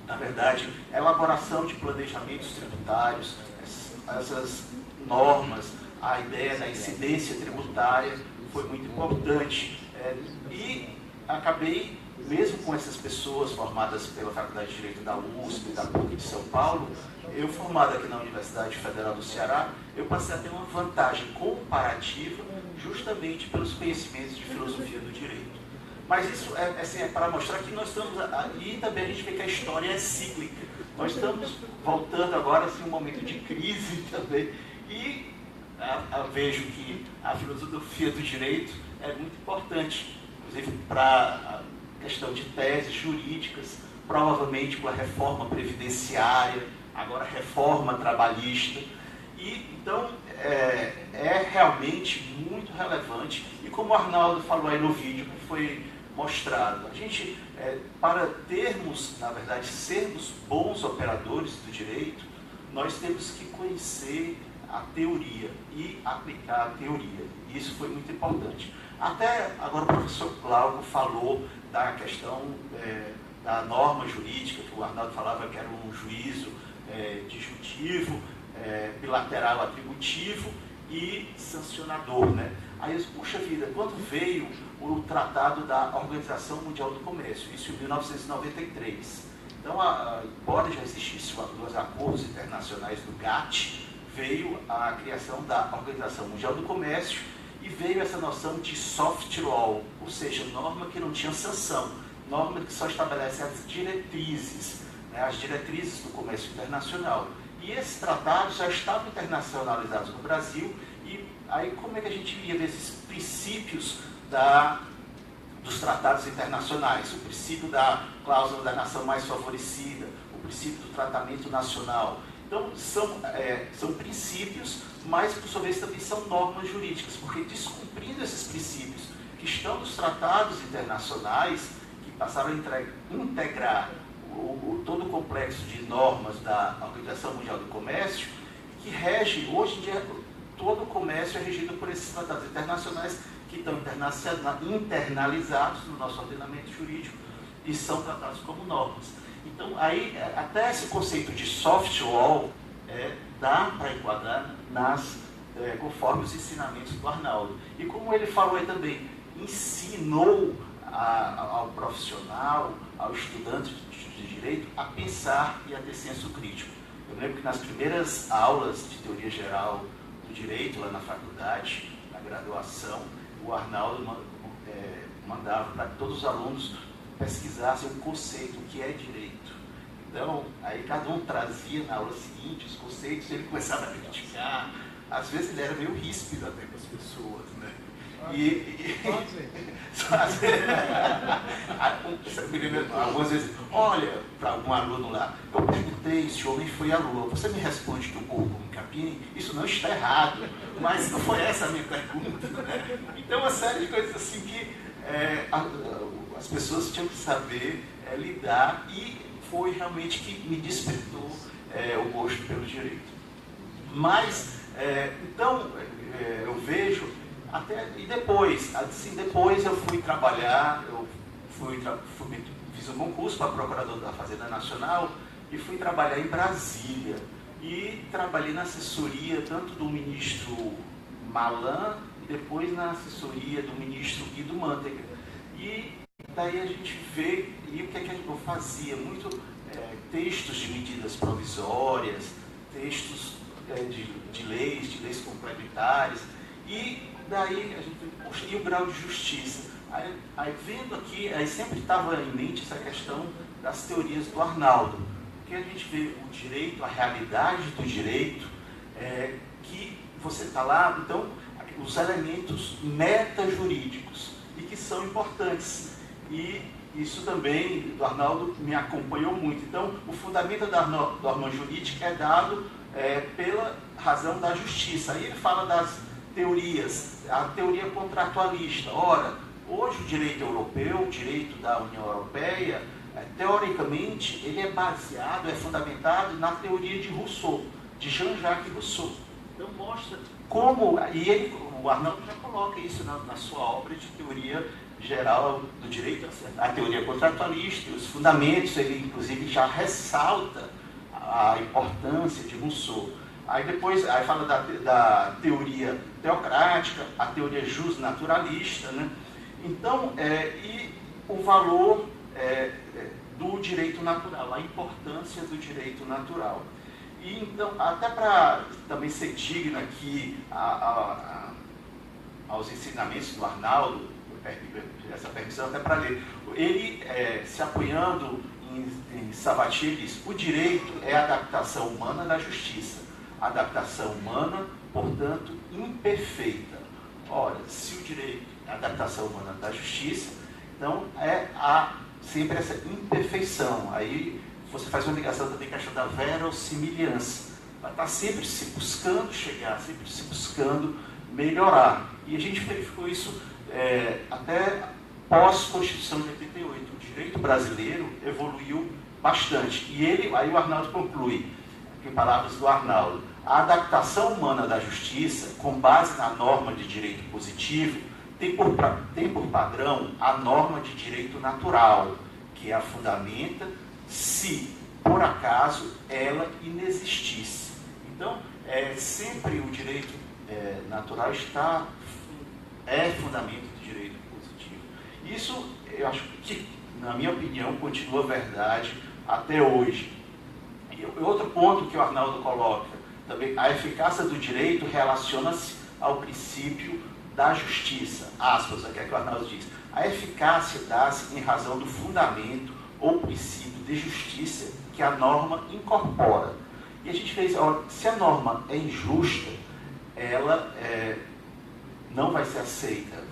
na verdade, elaboração de planejamentos tributários, essas normas, a ideia da incidência tributária foi muito importante. E acabei, mesmo com essas pessoas formadas pela Faculdade de Direito da USP, da PUC de São Paulo, eu formado aqui na Universidade Federal do Ceará, eu passei a ter uma vantagem comparativa justamente pelos conhecimentos de filosofia do direito. Mas isso é para mostrar que nós estamos... E também a gente vê que a história é cíclica. Nós estamos voltando agora assim, um momento de crise também. E eu vejo que a filosofia do direito é muito importante, inclusive para a questão de teses jurídicas, provavelmente com a reforma previdenciária, agora a reforma trabalhista. E, então, é realmente muito relevante. E como o Arnaldo falou aí no vídeo que foi mostrado, a gente, para termos, na verdade, sermos bons operadores do direito, nós temos que conhecer a teoria e aplicar a teoria. E isso foi muito importante. Até agora o professor Glauco falou da questão da norma jurídica, que o Arnaldo falava que era um juízo disjuntivo, bilateral atributivo e sancionador, né? Aí, puxa vida, quando veio o Tratado da Organização Mundial do Comércio, isso em 1993. Então, embora já existissem os acordos internacionais do GATT, veio a criação da Organização Mundial do Comércio e veio essa noção de soft law, ou seja, norma que não tinha sanção, norma que só estabelece as diretrizes, né, as diretrizes do comércio internacional. E esses tratados já estavam internacionalizados no Brasil, e aí como é que a gente ia ver esses princípios dos tratados internacionais? O princípio da cláusula da nação mais favorecida, o princípio do tratamento nacional. Então, são princípios, mas, por sua vez, também são normas jurídicas, porque descumprindo esses princípios que estão nos tratados internacionais, que passaram a integrar todo o complexo de normas da Organização Mundial do Comércio, que rege, hoje em dia, todo o comércio é regido por esses tratados internacionais que estão internalizados no nosso ordenamento jurídico e são tratados como normas. Então, aí, até esse conceito de soft law dá para enquadrar conforme os ensinamentos do Arnaldo. E como ele falou aí também, ensinou ao profissional, ao estudante de direito, a pensar e a ter senso crítico. Eu lembro que nas primeiras aulas de teoria geral do direito, lá na faculdade, na graduação, o Arnaldo mandava para que todos os alunos pesquisassem o conceito, o que é direito. Então, aí cada um trazia na aula seguinte os conceitos, ele começava a criticar. Às vezes ele era meio ríspido até com as pessoas, né? Algumas vezes, olha, para algum aluno lá, eu perguntei se o homem foi à lua, você me responde que o corpo como capim? Isso não está errado, mas não foi essa a minha pergunta, né? Então, uma série de coisas assim que as pessoas tinham que saber lidar, e foi realmente que me despertou o gosto pelo direito. Mas, então, eu vejo e depois, assim, depois eu fui trabalhar, fiz um concurso para procurador da Fazenda Nacional e fui trabalhar em Brasília. E trabalhei na assessoria tanto do ministro Malan e depois na assessoria do ministro Guido Mantega. E daí a gente vê, e o que é que eu fazia? Muito textos de medidas provisórias, textos de leis complementares, e daí a gente poxa, e o grau de justiça. Aí vendo aqui, aí sempre estava em mente essa questão das teorias do Arnaldo, porque a gente vê o direito, a realidade do direito, que você está lá, então, os elementos metajurídicos, e que são importantes. E isso também, do Arnaldo, me acompanhou muito. Então, o fundamento da norma jurídica é dado pela razão da justiça. Aí ele fala das teorias, a teoria contratualista. Ora, hoje o direito europeu, o direito da União Europeia, teoricamente, ele é baseado, é fundamentado na teoria de Rousseau, de Jean-Jacques Rousseau. Então mostra como, e o Arnaldo já coloca isso na sua obra de teoria geral do direito, a teoria contratualista, os fundamentos, ele inclusive já ressalta a importância de Rousseau. Aí depois aí fala da teoria teocrática, a teoria justnaturalista, né? Então, e o valor do direito natural, a importância do direito natural. E então, até para também ser digno aqui aos ensinamentos do Arnaldo, essa permissão até para ler, ele se apoiando em Sabatier, diz: o direito é a adaptação humana da justiça. Adaptação humana, portanto, imperfeita. Ora, se o direito é a adaptação humana da justiça, então sempre essa imperfeição. Aí você faz uma ligação também com a questão da verossimilhança. Vai estar sempre se buscando chegar, sempre se buscando melhorar. E a gente verificou isso até pós-Constituição de 88. O direito brasileiro evoluiu bastante. E aí o Arnaldo conclui, em palavras do Arnaldo: a adaptação humana da justiça, com base na norma de direito positivo, tem por padrão a norma de direito natural, que a fundamenta se, por acaso, ela inexistisse. Então, sempre o direito natural é fundamento do direito positivo. Isso, eu acho que, na minha opinião, continua verdade até hoje. E outro ponto que o Arnaldo coloca, também, a eficácia do direito relaciona-se ao princípio da justiça. Aspas, aqui é que o Arnaldo diz. A eficácia dá-se em razão do fundamento ou princípio de justiça que a norma incorpora. E a gente fez, se a norma é injusta, ela não vai ser aceita.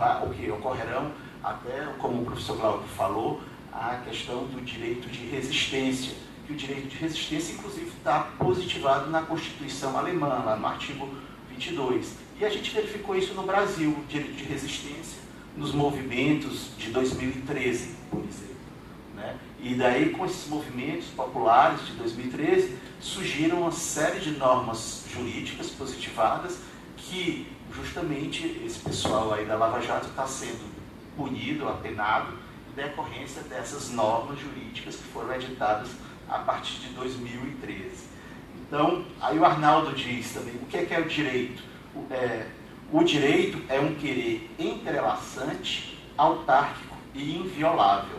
Ocorrerão, até como o professor Glauco falou, a questão do direito de resistência. Que o direito de resistência, inclusive, está positivado na Constituição Alemã, lá no artigo 22. E a gente verificou isso no Brasil, o direito de resistência, nos movimentos de 2013, por exemplo. Né? E daí, com esses movimentos populares de 2013, surgiram uma série de normas jurídicas positivadas que, justamente, esse pessoal aí da Lava Jato está sendo punido, apenado, em decorrência dessas normas jurídicas que foram editadas a partir de 2013. Então, aí o Arnaldo diz também, o que é o direito? O direito é um querer entrelaçante, autárquico e inviolável.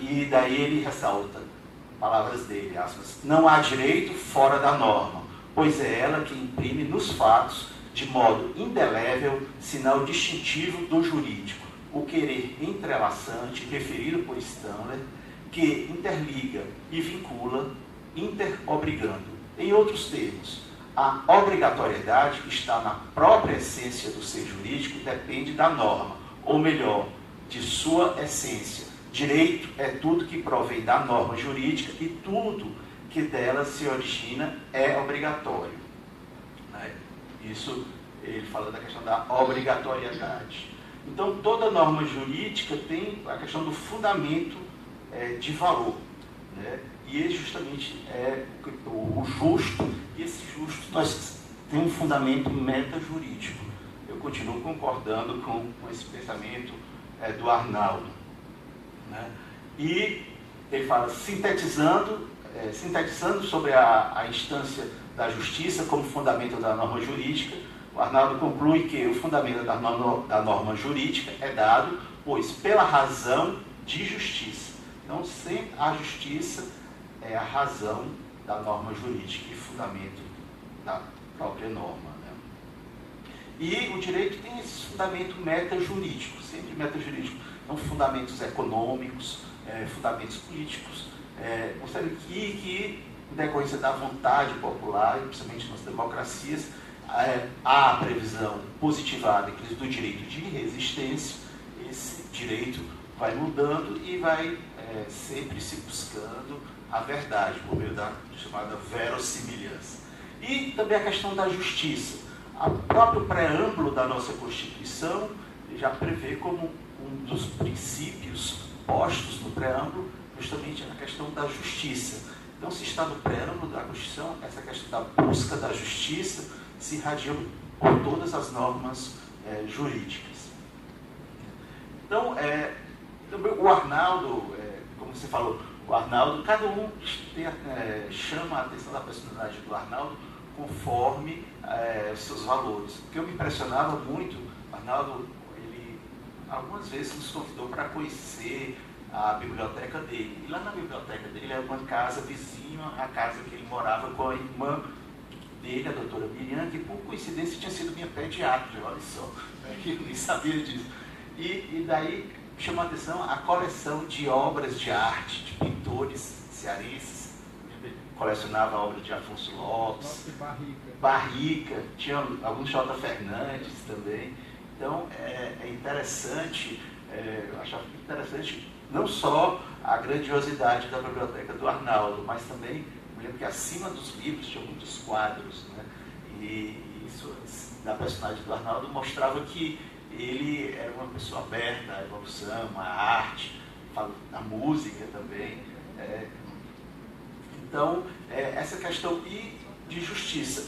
E daí ele ressalta, palavras dele, aspas, não há direito fora da norma, pois é ela que imprime nos fatos, de modo indelével, sinal distintivo do jurídico, o querer entrelaçante, referido por Stanley, que interliga e vincula, interobrigando. Em outros termos, a obrigatoriedade que está na própria essência do ser jurídico depende da norma, ou melhor, de sua essência. Direito é tudo que provém da norma jurídica e tudo que dela se origina é obrigatório. Né? Isso ele fala da questão da obrigatoriedade. Então, toda norma jurídica tem a questão do fundamento de valor. Né? E ele justamente é o justo, e esse justo nós tem um fundamento metajurídico. Eu continuo concordando com esse pensamento do Arnaldo. Né? E ele fala, sintetizando sobre a instância da justiça como fundamento da norma jurídica, o Arnaldo conclui que o fundamento da norma jurídica é dado, pois, pela razão de justiça. Então, sempre a justiça é a razão da norma jurídica e fundamento da própria norma. Né? E o direito tem esse fundamento metajurídico, sempre metajurídico. Então, fundamentos econômicos, fundamentos políticos, mostrando que, em decorrência da vontade popular, principalmente nas democracias, há a previsão positivada do direito de resistência. Esse direito vai mudando e vai sempre se buscando a verdade, por meio da chamada verossimilhança. E também a questão da justiça. O próprio preâmbulo da nossa Constituição já prevê como um dos princípios postos no preâmbulo justamente a questão da justiça. Então, se está no preâmbulo da Constituição, essa questão da busca da justiça se irradia por todas as normas jurídicas. Então, o Arnaldo, como você falou, o Arnaldo, cada um chama a atenção da personalidade do Arnaldo conforme os seus valores. O que eu me impressionava muito, Arnaldo, ele algumas vezes nos convidou para conhecer a biblioteca dele. E lá na biblioteca dele era uma casa vizinha à casa que ele morava com a irmã dele, a doutora Miriam, que por coincidência tinha sido minha pediatra, olha só, né, que eu nem sabia disso. E daí chamou a atenção a coleção de obras de arte de pintores cearenses. Colecionava a obra de Afonso Lopes, Barrica, tinha alguns J. Fernandes também. Então é interessante, eu achava interessante não só a grandiosidade da biblioteca do Arnaldo, mas também, eu lembro que acima dos livros tinha muitos quadros, né? E isso, da personagem do Arnaldo, mostrava que ele era uma pessoa aberta à evolução, à arte, à música também. Então, essa questão de justiça,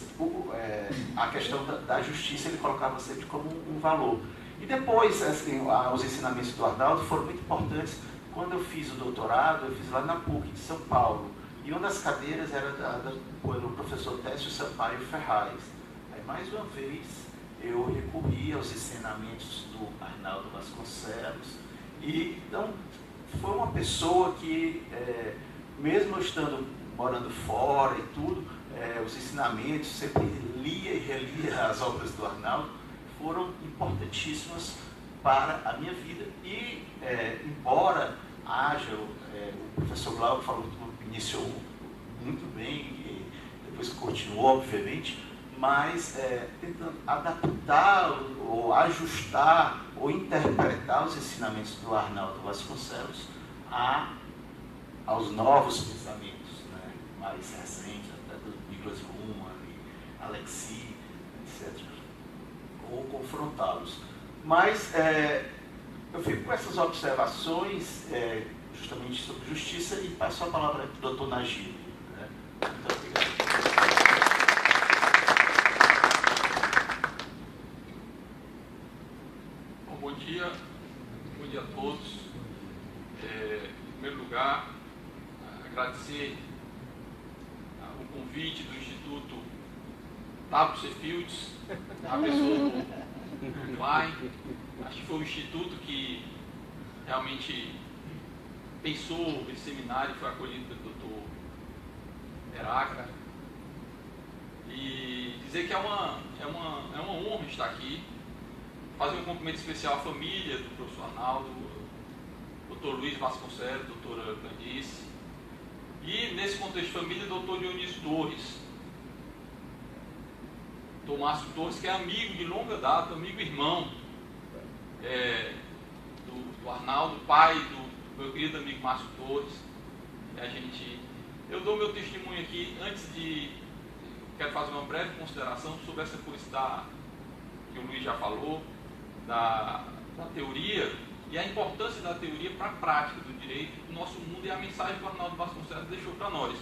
a questão da justiça ele colocava sempre como um valor. E depois, assim, os ensinamentos do Arnaldo foram muito importantes. Quando eu fiz o doutorado, eu fiz lá na PUC de São Paulo. E uma das cadeiras era do professor Técio Sampaio Ferraz. Aí, mais uma vez, eu recorri aos ensinamentos do Arnaldo Vasconcelos. E, então, foi uma pessoa que, mesmo eu estando morando fora e tudo, os ensinamentos, sempre lia e relia as obras do Arnaldo, foram importantíssimas para a minha vida. E, embora haja, o professor Glauco falou que iniciou muito bem, e depois continuou, obviamente, mas tentando adaptar, ou ajustar, ou interpretar os ensinamentos do Arnaldo Vasconcelos aos novos pensamentos, né, mais recentes, até do Niklas Luhmann, Alexis, etc., ou confrontá-los. Mas eu fico com essas observações justamente sobre justiça e passo a palavra para o Dr. Najib. Né? Muito obrigado. Bom dia a todos. Em primeiro lugar, agradecer o convite do Instituto W.C. Fields, a pessoa do Klein. Acho que foi o Instituto que realmente pensou esse seminário, foi acolhido pelo Dr. Heraca. E dizer que é uma honra estar aqui, fazer um cumprimento especial à família do professor Arnaldo, Dr. Luiz Vasconcelos, doutora Candice, e nesse contexto de família, Dr. Dionísio Torres, Dr. Márcio Torres, que é amigo de longa data, amigo e irmão do Arnaldo, pai do meu querido amigo Márcio Torres. Eu dou meu testemunho aqui, quero fazer uma breve consideração sobre essa coisa que o Luiz já falou, da teoria e a importância da teoria para a prática do direito do nosso mundo e a mensagem que o Arnaldo Vasconcelos deixou para nós.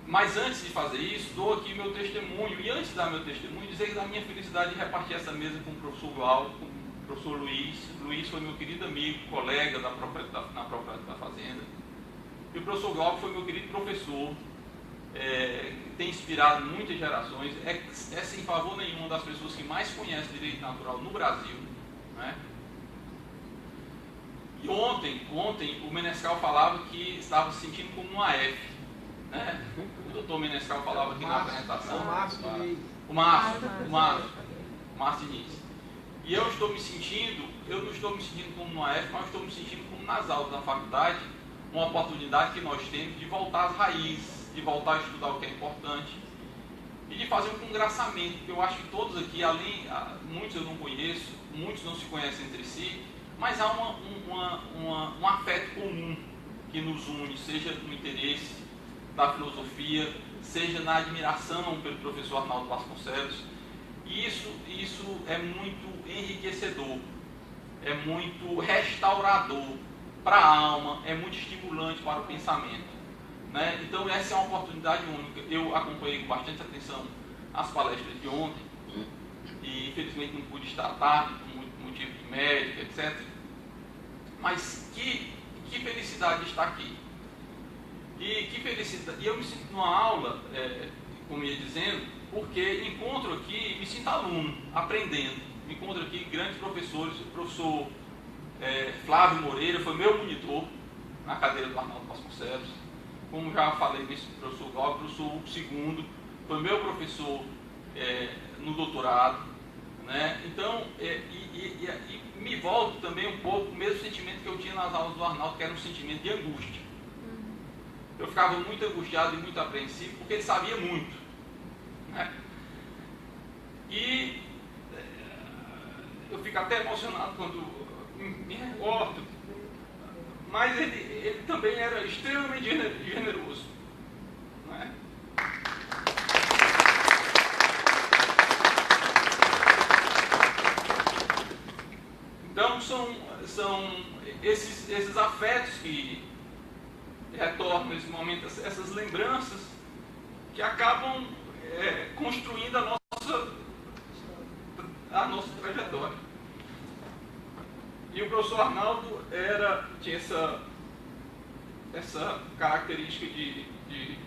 Mas antes de fazer isso, dou aqui meu testemunho, e antes de dar meu testemunho, dizer da minha felicidade de repartir essa mesa com o professor Glauco, com o professor Luiz. Luiz foi meu querido amigo, colega na propriedade da Fazenda. E o professor Glauco foi meu querido professor, tem inspirado muitas gerações, sem favor nenhum, uma das pessoas que mais conhece direito natural no Brasil. Né? E ontem o Menescal falava que estava se sentindo como um AF. Né? O doutor Menescal falava aqui na apresentação. O Márcio Diniz. E eu não estou me sentindo como no AF, mas estou me sentindo como nas aulas da faculdade, uma oportunidade que nós temos de voltar às raízes, de voltar a estudar o que é importante e de fazer um congraçamento, porque eu acho que todos aqui, muitos eu não conheço, muitos não se conhecem entre si, mas há um afeto comum que nos une, seja no interesse da filosofia, seja na admiração pelo professor Arnaldo Vasconcelos. E isso é muito enriquecedor, é muito restaurador para a alma, é muito estimulante para o pensamento. Né? Então essa é uma oportunidade única. Eu acompanhei com bastante atenção as palestras de ontem e infelizmente não pude estar à tarde por motivo de médico, etc. Mas que felicidade de estar aqui. E que felicidade. E eu me sinto numa aula, como ia dizendo, porque encontro aqui, me sinto aluno, aprendendo. Encontro aqui grandes professores, o professor Flávio Moreira foi meu monitor na cadeira do Arnaldo Vasconcelos. Como já falei desse professor Glauco, o professor Hugo II foi meu professor no doutorado, né? Então, e me volto também um pouco o mesmo sentimento que eu tinha nas aulas do Arnaldo, que era um sentimento de angústia. Eu ficava muito angustiado e muito apreensivo, porque ele sabia muito, né? E eu fico até emocionado quando me recordo, mas ele também era extremamente generoso, né? Então são esses afetos que retornam nesse momento, essas lembranças que acabam construindo a nossa trajetória. E o professor Arnaldo tinha essa característica de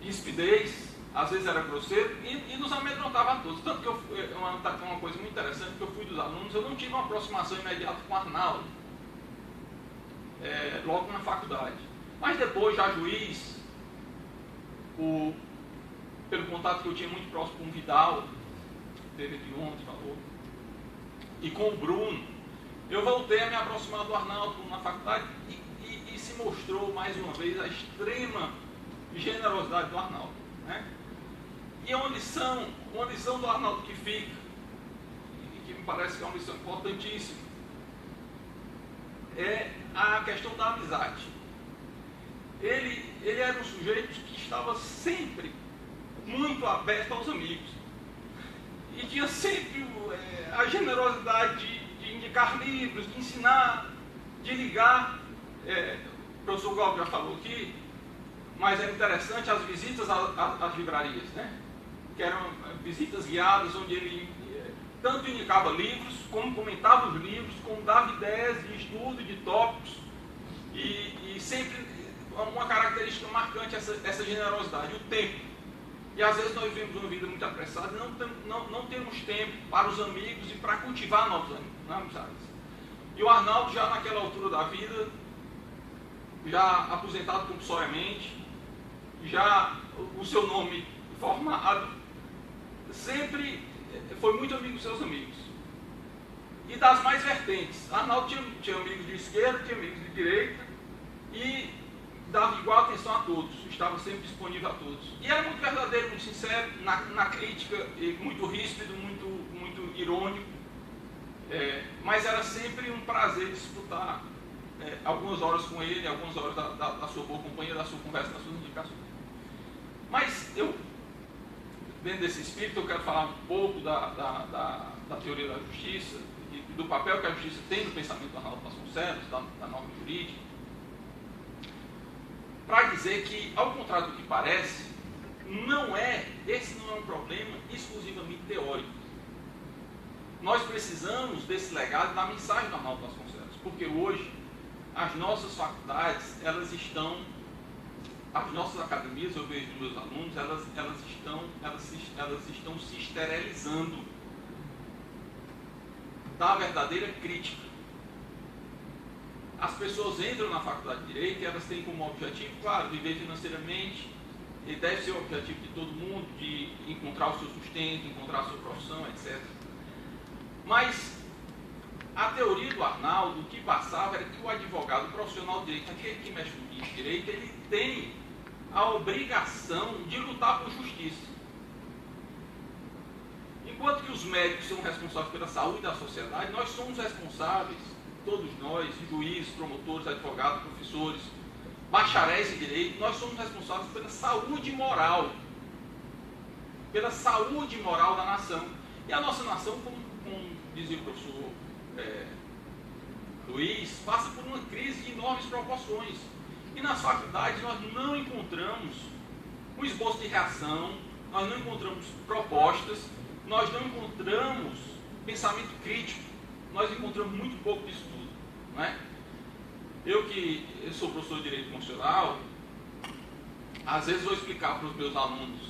rispidez, às vezes era grosseiro, e nos amedrontava a todos. Tanto que uma coisa muito interessante, que eu fui dos alunos, eu não tive uma aproximação imediata com o Arnaldo, logo na faculdade. Mas depois, já juiz, pelo contato que eu tinha muito próximo com o Vidal, que teve aqui ontem, falou, e com o Bruno, eu voltei a me aproximar do Arnaldo na faculdade e se mostrou mais uma vez a extrema generosidade do Arnaldo, né? E uma lição do Arnaldo que fica, e que me parece que é uma lição importantíssima, é a questão da amizade. Ele era um sujeito que estava sempre muito aberto aos amigos. E tinha sempre a generosidade de indicar livros, de ensinar, de ligar. O professor Glauco já falou aqui, mas é interessante as visitas às livrarias, né? Que eram visitas guiadas, onde ele tanto indicava livros, como comentava os livros, como dava ideias de estudo, de tópicos, e sempre uma característica marcante essa generosidade, o tempo. E às vezes nós vivemos uma vida muito apressada e não temos tempo para os amigos e para cultivar novos amizades. E o Arnaldo, já naquela altura da vida, já aposentado compulsoriamente, já o seu nome formado, sempre foi muito amigo dos seus amigos. E das mais vertentes. Arnaldo tinha amigos de esquerda, tinha amigos de direita, e dava igual atenção a todos, estava sempre disponível a todos. E era muito verdadeiro, muito sincero, na crítica, muito ríspido, muito irônico, mas era sempre um prazer disputar algumas horas com ele, algumas horas da sua boa companhia, da sua conversa, das suas indicações. Mas eu, dentro desse espírito, eu quero falar um pouco da teoria da justiça e do papel que a justiça tem no pensamento do Arnaldo Vasconcelos, da norma jurídica, para dizer que, ao contrário do que parece, esse não é um problema exclusivamente teórico. Nós precisamos desse legado, da mensagem do Arnaldo Vasconcelos, porque hoje as nossas faculdades, as nossas academias, eu vejo dos meus alunos, elas estão se esterilizando da verdadeira crítica. As pessoas entram na faculdade de Direito e elas têm como objetivo, claro, viver financeiramente, e deve ser o objetivo de todo mundo, de encontrar o seu sustento, encontrar a sua profissão, etc. Mas a teoria do Arnaldo, o que passava era que o advogado, o profissional de direito, aquele que mexe com direito, ele tem a obrigação de lutar por justiça. Enquanto que os médicos são responsáveis pela saúde da sociedade, nós somos responsáveis, todos nós, juízes, promotores, advogados, professores, bacharéis em direito, nós somos responsáveis pela saúde moral. Pela saúde moral da nação. E a nossa nação, como dizia o professor Luiz, passa por uma crise de enormes proporções. E nas faculdades nós não encontramos um esboço de reação, nós não encontramos propostas, nós não encontramos pensamento crítico, nós encontramos muito pouco disso tudo, não é? Eu sou professor de Direito Constitucional, às vezes vou explicar para os meus alunos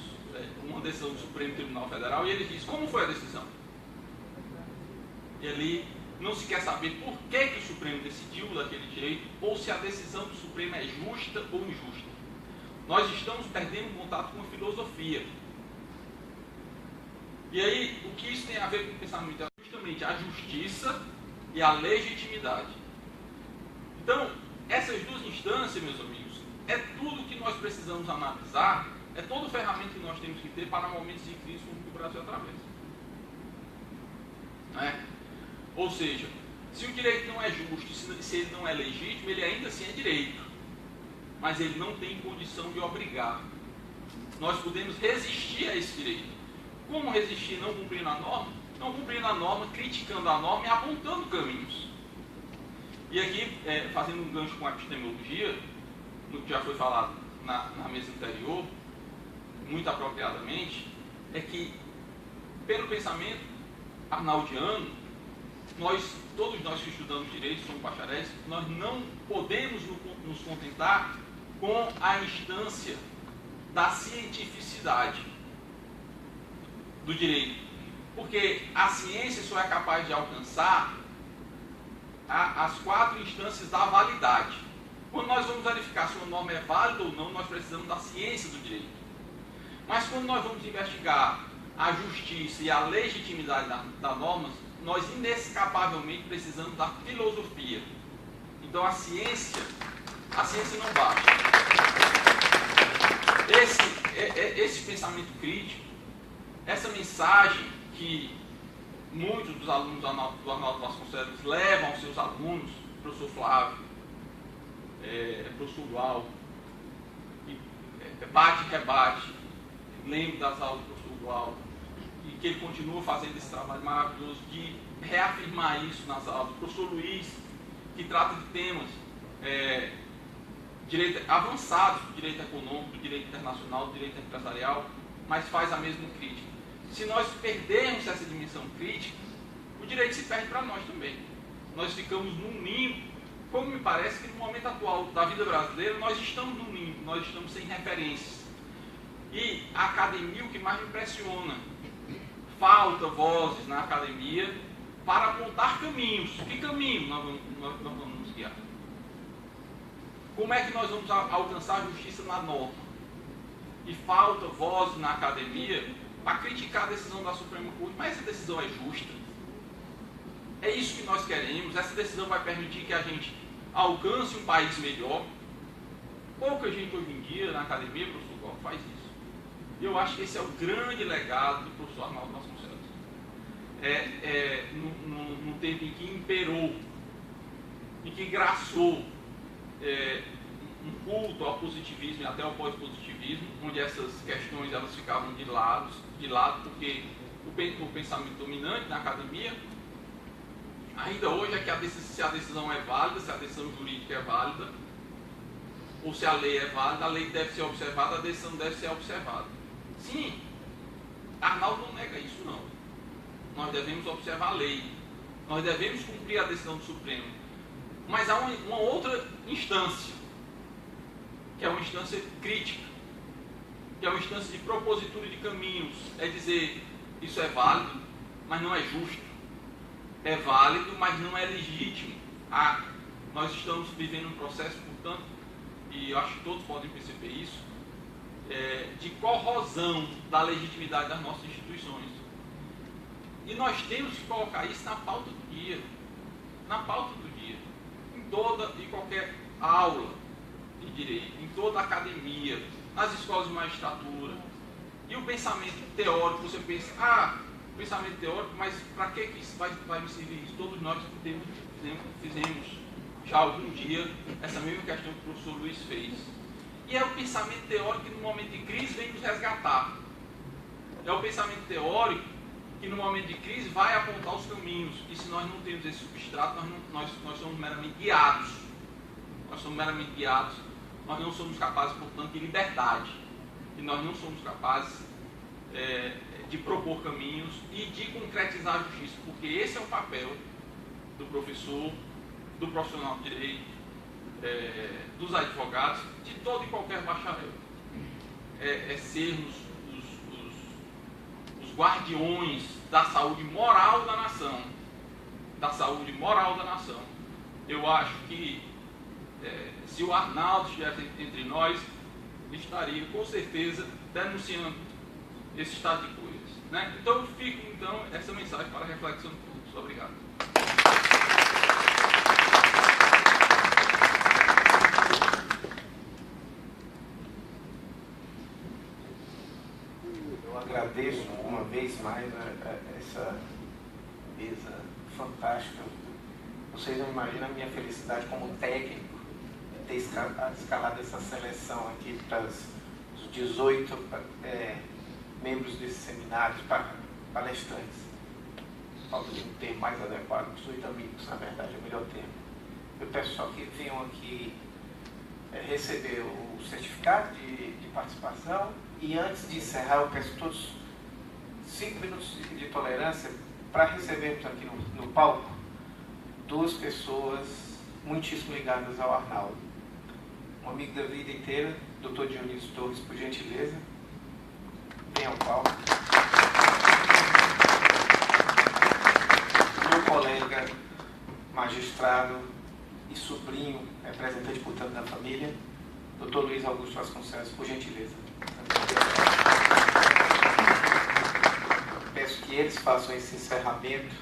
uma decisão do Supremo Tribunal Federal e ele diz, como foi a decisão? E ali não se quer saber por que o Supremo decidiu daquele jeito, ou se a decisão do Supremo é justa ou injusta. Nós estamos perdendo contato com a filosofia. E aí, o que isso tem a ver com o pensamento? É justamente a justiça e a legitimidade. Então, essas duas instâncias, meus amigos, é tudo que nós precisamos analisar, é toda a ferramenta que nós temos que ter para momentos de crise como que o Brasil atravessa. Né? Ou seja, se o direito não é justo, se ele não é legítimo, ele ainda assim é direito. Mas ele não tem condição de obrigar. Nós podemos resistir a esse direito. Como resistir não cumprindo a norma? Não cumprindo a norma, criticando a norma e apontando caminhos. E aqui, fazendo um gancho com a epistemologia, no que já foi falado na mesa anterior, muito apropriadamente, é que, pelo pensamento arnaldiano, todos nós que estudamos direito, somos bacharéis, nós não podemos nos contentar com a instância da cientificidade do direito. Porque a ciência só é capaz de alcançar as 4 instâncias da validade. Quando nós vamos verificar se uma norma é válida ou não, nós precisamos da ciência do direito. Mas quando nós vamos investigar a justiça e a legitimidade das normas, nós inescapavelmente precisamos da filosofia. Então a ciência não basta. Esse pensamento crítico, essa mensagem que muitos dos alunos do Arnaldo Vasconcelos levam aos seus alunos, professor Flávio, professor Ual, bate e rebate, lembro das aulas do professor Ual, e que ele continua fazendo esse trabalho maravilhoso de reafirmar isso nas aulas. O professor Luiz, que trata de temas avançados do direito econômico, do direito internacional, do direito empresarial, mas faz a mesma crítica. Se nós perdermos essa dimensão crítica, o direito se perde para nós também. Nós ficamos num limbo, como me parece que no momento atual da vida brasileira, nós estamos num limbo, nós estamos sem referências. E a academia, o que mais me impressiona, falta vozes na academia para apontar caminhos. Que caminho nós vamos nos guiar? Como é que nós vamos alcançar a justiça na norma? E falta vozes na academia para criticar a decisão da Suprema Corte. Mas essa decisão é justa? É isso que nós queremos? Essa decisão vai permitir que a gente alcance um país melhor? Pouca gente hoje em dia na academia, professor Gomes, faz isso. E eu acho que esse é o grande legado do professor Arnaldo Vasconcelos. Num tempo em que imperou, em que graçou um culto ao positivismo e até ao pós-positivismo, onde essas questões elas ficavam de lado porque o pensamento dominante na academia ainda hoje é que se a decisão é válida, se a decisão jurídica é válida, ou se a lei é válida, a lei deve ser observada, a decisão deve ser observada. Sim, Arnaldo não nega isso não. Nós devemos observar a lei, nós devemos cumprir a decisão do Supremo. Mas há uma outra instância, que é uma instância crítica, que é uma instância de propositura de caminhos. É dizer, isso é válido, mas não é justo. É válido, mas não é legítimo. Nós estamos vivendo um processo, portanto, e eu acho que todos podem perceber isso, de corrosão da legitimidade das nossas instituições. E nós temos que colocar isso na pauta do dia. Na pauta do dia. Em toda e qualquer aula de direito, em toda a academia, nas escolas de magistratura. E o pensamento teórico, você pensa, pensamento teórico, mas para que isso vai me servir isso? Todos nós fizemos já algum dia essa mesma questão que o professor Luiz fez. E é o pensamento teórico que no momento de crise vem nos resgatar. É o pensamento teórico que no momento de crise vai apontar os caminhos. E se nós não temos esse substrato, nós somos meramente guiados. Nós somos meramente guiados. Nós não somos capazes, portanto, de liberdade. E nós não somos capazes de propor caminhos e de concretizar a justiça. Porque esse é o papel do professor, do profissional de direito, dos advogados, de todo e qualquer bacharel. Sermos os guardiões da saúde moral da nação. Da saúde moral da nação. Eu acho que se o Arnaldo estivesse entre nós, ele estaria com certeza denunciando esse estado de coisas, né? Então fico essa mensagem para a reflexão de todos. Obrigado. Eu agradeço uma vez mais essa mesa fantástica. Vocês não imaginam a minha felicidade como técnico de ter escalado essa seleção aqui para os 18 membros desse seminário, palestrantes. Falta de um termo mais adequado, 18 amigos, na verdade, é o melhor termo. Eu peço só que venham aqui receber o certificado de participação, e antes de encerrar, eu peço todos 5 minutos de tolerância para recebermos aqui no palco 2 pessoas muitíssimo ligadas ao Arnaldo. Um amigo da vida inteira, Dr. Dionísio Torres, por gentileza, venha ao palco. Meu colega, magistrado e sobrinho, representante, portanto, da família, Dr. Luiz Augusto Vasconcelos, por gentileza. Peço que eles façam esse encerramento.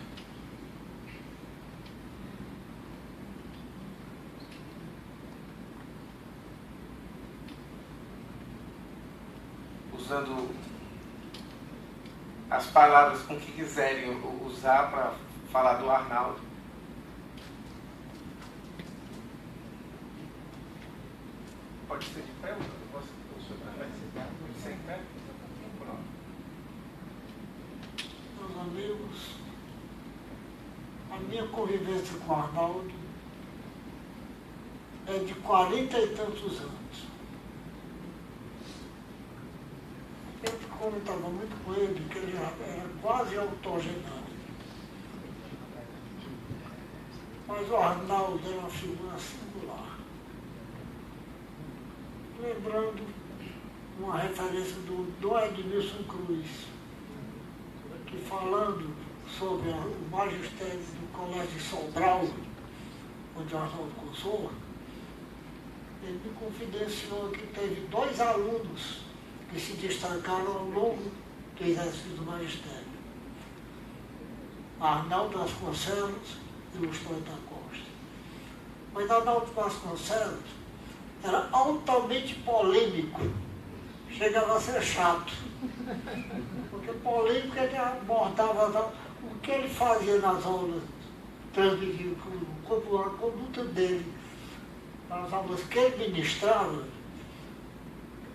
Usando as palavras com que quiserem usar para falar do Arnaldo. Pode ser de pé? Pode ser em pé? Pronto. Meus amigos, a minha convivência com o Arnaldo é de 40 e tantos anos. Eu comentava muito com ele que ele era quase octogenário. Mas o Arnaldo era uma figura singular. Lembrando uma referência do Edmilson Cruz, que falando sobre o magistério do Colégio Sobral, onde o Arnaldo cursou, ele me confidenciou que teve 2 alunos que se destacaram ao longo do exercício do magistério. Arnaldo Vasconcelos e Gustavo da Costa. Mas Arnaldo Vasconcelos era altamente polêmico, chegava a ser chato. Porque polêmico ele abordava o que ele fazia nas aulas, transmitia a conduta dele, nas aulas que ele ministrava,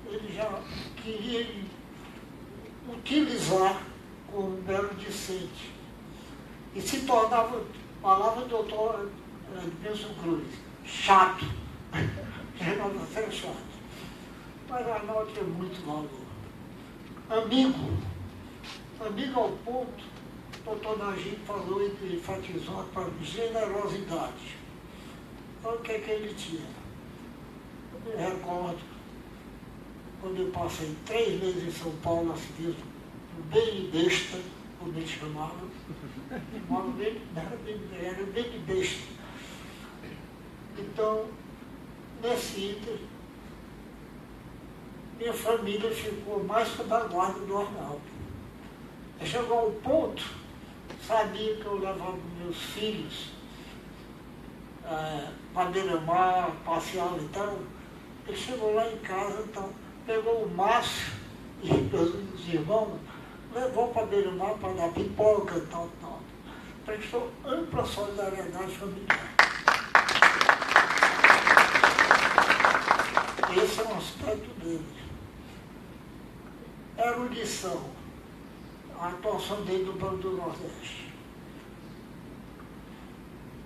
ele já queria utilizar como um belo discente. E se tornava, palavra do doutor Edmilson Cruz, chato. Chegava a ser chato. Mas Arnaldo tinha muito valor. Amigo ao ponto, o doutor Najib falou e enfatizou para generosidade. Então, o que é que ele tinha? Eu me recordo, quando eu passei 3 meses em São Paulo, assim mesmo, bem besta, como ele chamava, era bem besta. Então, nesse ínter, minha família ficou mais sob a guarda do Arnaldo. Chegou ao ponto, sabia que eu levava meus filhos para beira-mar, passear e tal. Ele chegou lá em casa, então, pegou o Márcio e os irmãos, levou para beira-mar para dar pipoca e tal. Prestou ampla solidariedade familiar. Esse é um aspecto dele. Erudição, a atuação dele no Banco do Nordeste.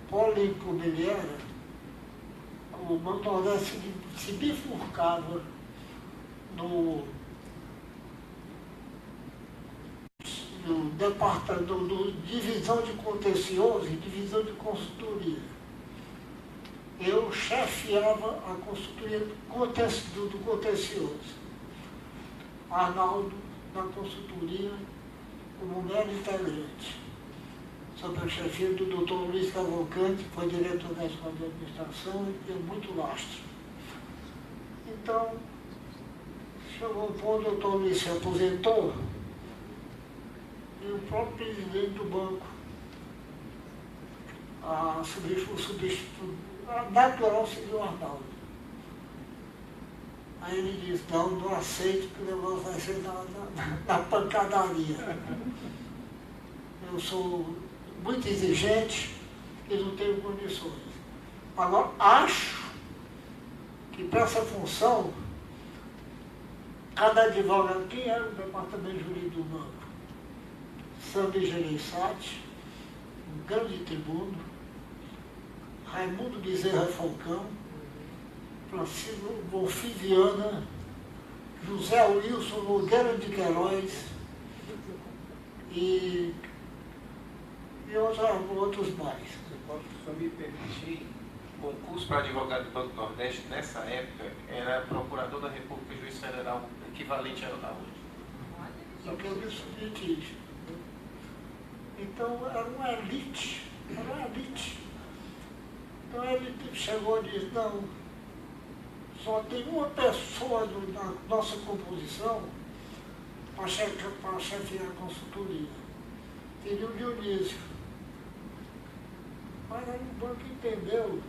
Polêmico como ele era, o Banco do Nordeste se bifurcava no departamento, no divisão de contencioso e divisão de consultoria. eu chefiava a consultoria do contencioso. Arnaldo, na consultoria, como mero integrante, sob a chefia do Dr. Luiz Cavalcante, que foi diretor da Escola de Administração e deu muito lastro. Então, chegou um ponto, o Dr. Luiz se aposentou e o próprio presidente do banco, o substituto natural seria o Arnaldo. Aí ele disse, não aceito que o negócio vai ser na pancadaria. Eu sou muito exigente e não tenho condições. Agora, acho que para essa função, cada advogado, quem era o departamento jurídico do banco? Sandro Gereissati, um grande tribuno, Raimundo Bezerra Falcão, Francisco Bonfim Viana, José Wilson Nogueira de Queiroz e outros mais. Se me permitir, o concurso para advogado do Banco do Nordeste, nessa época, era procurador da República, juiz federal, equivalente a hoje. Só que eu me submeti. Então, era uma elite. Então, a elite chegou e disse, não, só tem uma pessoa na nossa composição para chefiar a consultoria. Teria o Dionísio. Mas aí o banco entendeu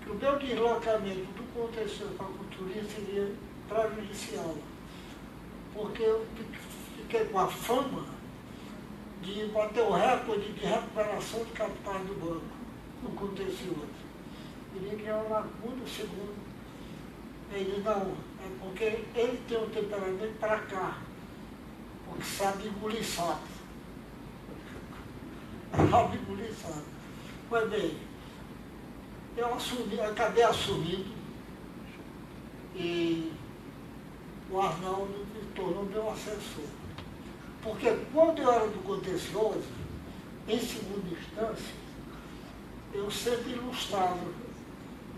que o meu deslocamento do contencioso para a consultoria seria prejudicial. Porque eu fiquei com a fama de bater o recorde de recuperação de capitais do banco no contencioso. Queria criar uma lacuna, segundo. Ele não, é porque ele tem um temperamento para cá, porque sabe engolir sapo. Sabe engolir sapo. Pois bem, eu acabei assumindo e o Arnaldo me tornou meu assessor. Porque quando eu era do contencioso, em segunda instância, eu sempre ilustrava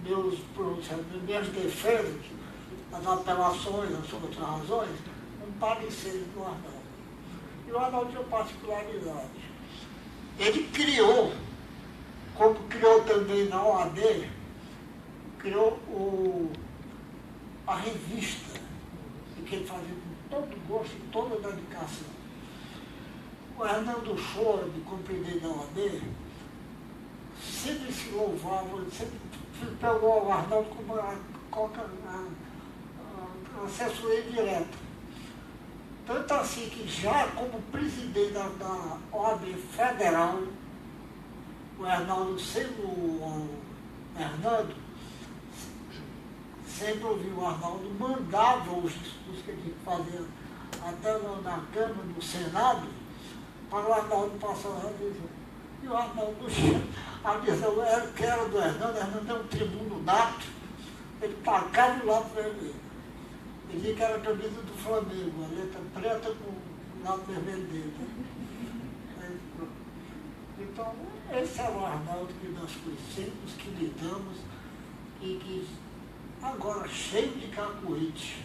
meus pronunciamentos, minhas defesas, as apelações, as outras razões, um parecer do Arnaldo. E o Arnaldo tinha particularidade. Ele criou, como criou também na OAB, criou a revista, que ele fazia com todo gosto e toda dedicação. O Hernando Chora, de compreender da OAB, sempre se louvava, sempre pegou o Arnaldo como a assessoria direta. Tanto assim que já como presidente da OAB Federal, o Hernando, sempre o Hernando, sempre ouviu o Arnaldo, mandava os discursos que ele tinha que fazer até na Câmara, no Senado, para o Arnaldo passar a revisão. E o Arnaldo, a visão que era do Hernando é um tribuno nato, ele tacava o lápis vermelho. Ele dizia que era a camisa do Flamengo, a letra preta com o lápis vermelho dele. Então, esse é o Arnaldo que nós conhecemos, que lidamos e que agora cheio de cacuete.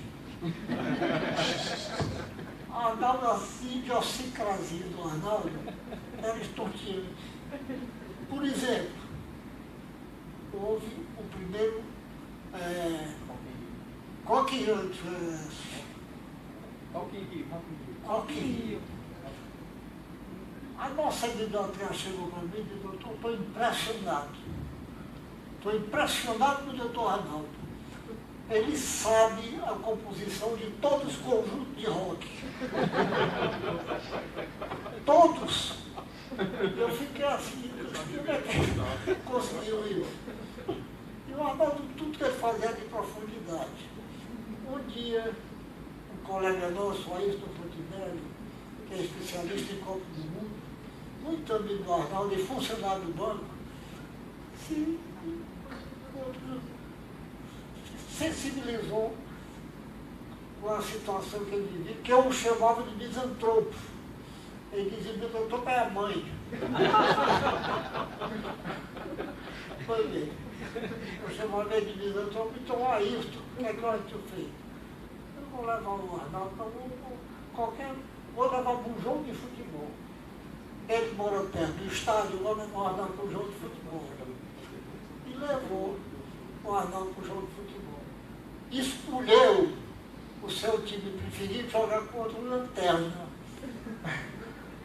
Arnaldo, assim, idiosincrasia do Arnaldo era estonteante. Por exemplo, houve o primeiro Rock in Rio. A nossa biblioteca chegou para mim e disse, doutor, estou impressionado. Estou impressionado com o doutor Arnaldo. Ele sabe a composição de todos os conjuntos de rock. Todos. Eu fiquei assim, como é que conseguiu isso? E o Arnaldo, tudo que ele fazia era de profundidade. Um dia, um colega nosso, Ayrton Fontinelli, que é especialista em Copa do Mundo, muito amigo do Arnaldo e funcionário do banco, se sensibilizou com a situação que ele vivia, que eu chamava de misantropo. Ele dizia, misantropo é a mãe. Foi bem. Eu chamava ele de diretor, então Ayrton, o que é que o Ayrton fez? Eu vou levar o Arnaldo para vou levar para um jogo de futebol. Ele mora perto do estádio, vou levar o Arnaldo para um jogo de futebol. E levou o Arnaldo para o jogo de futebol. Escolheu o seu time preferido jogar contra o Lanterna,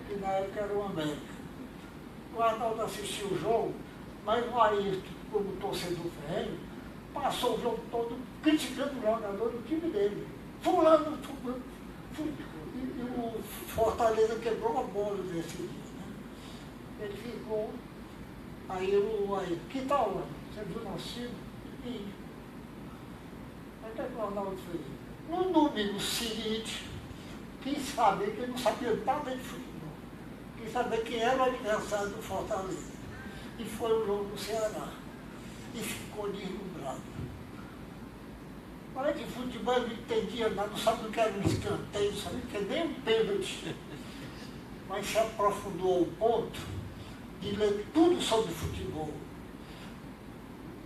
que na época era o América. O Arnaldo assistiu o jogo, mas o Ayrton, como torcedor ferrenho, passou o jogo todo criticando o jogador do time dele. Fulano. E o Fortaleza quebrou a bola nesse dia. Né? Ele ficou. Aí o Ayrton, que tal, Arnaldo? Você viu nosso time? E aí o que o Arnaldo fez? No domingo seguinte, quis saber que ele não sabia nada de futebol. Quis saber quem era o adversário do Fortaleza. E foi o jogo do Ceará. E ficou deslumbrado. Olha, de futebol ele não entendia nada, não sabia o que era um escanteio, não sabia o que era nem um pênalti. Mas se aprofundou ao ponto de ler tudo sobre futebol.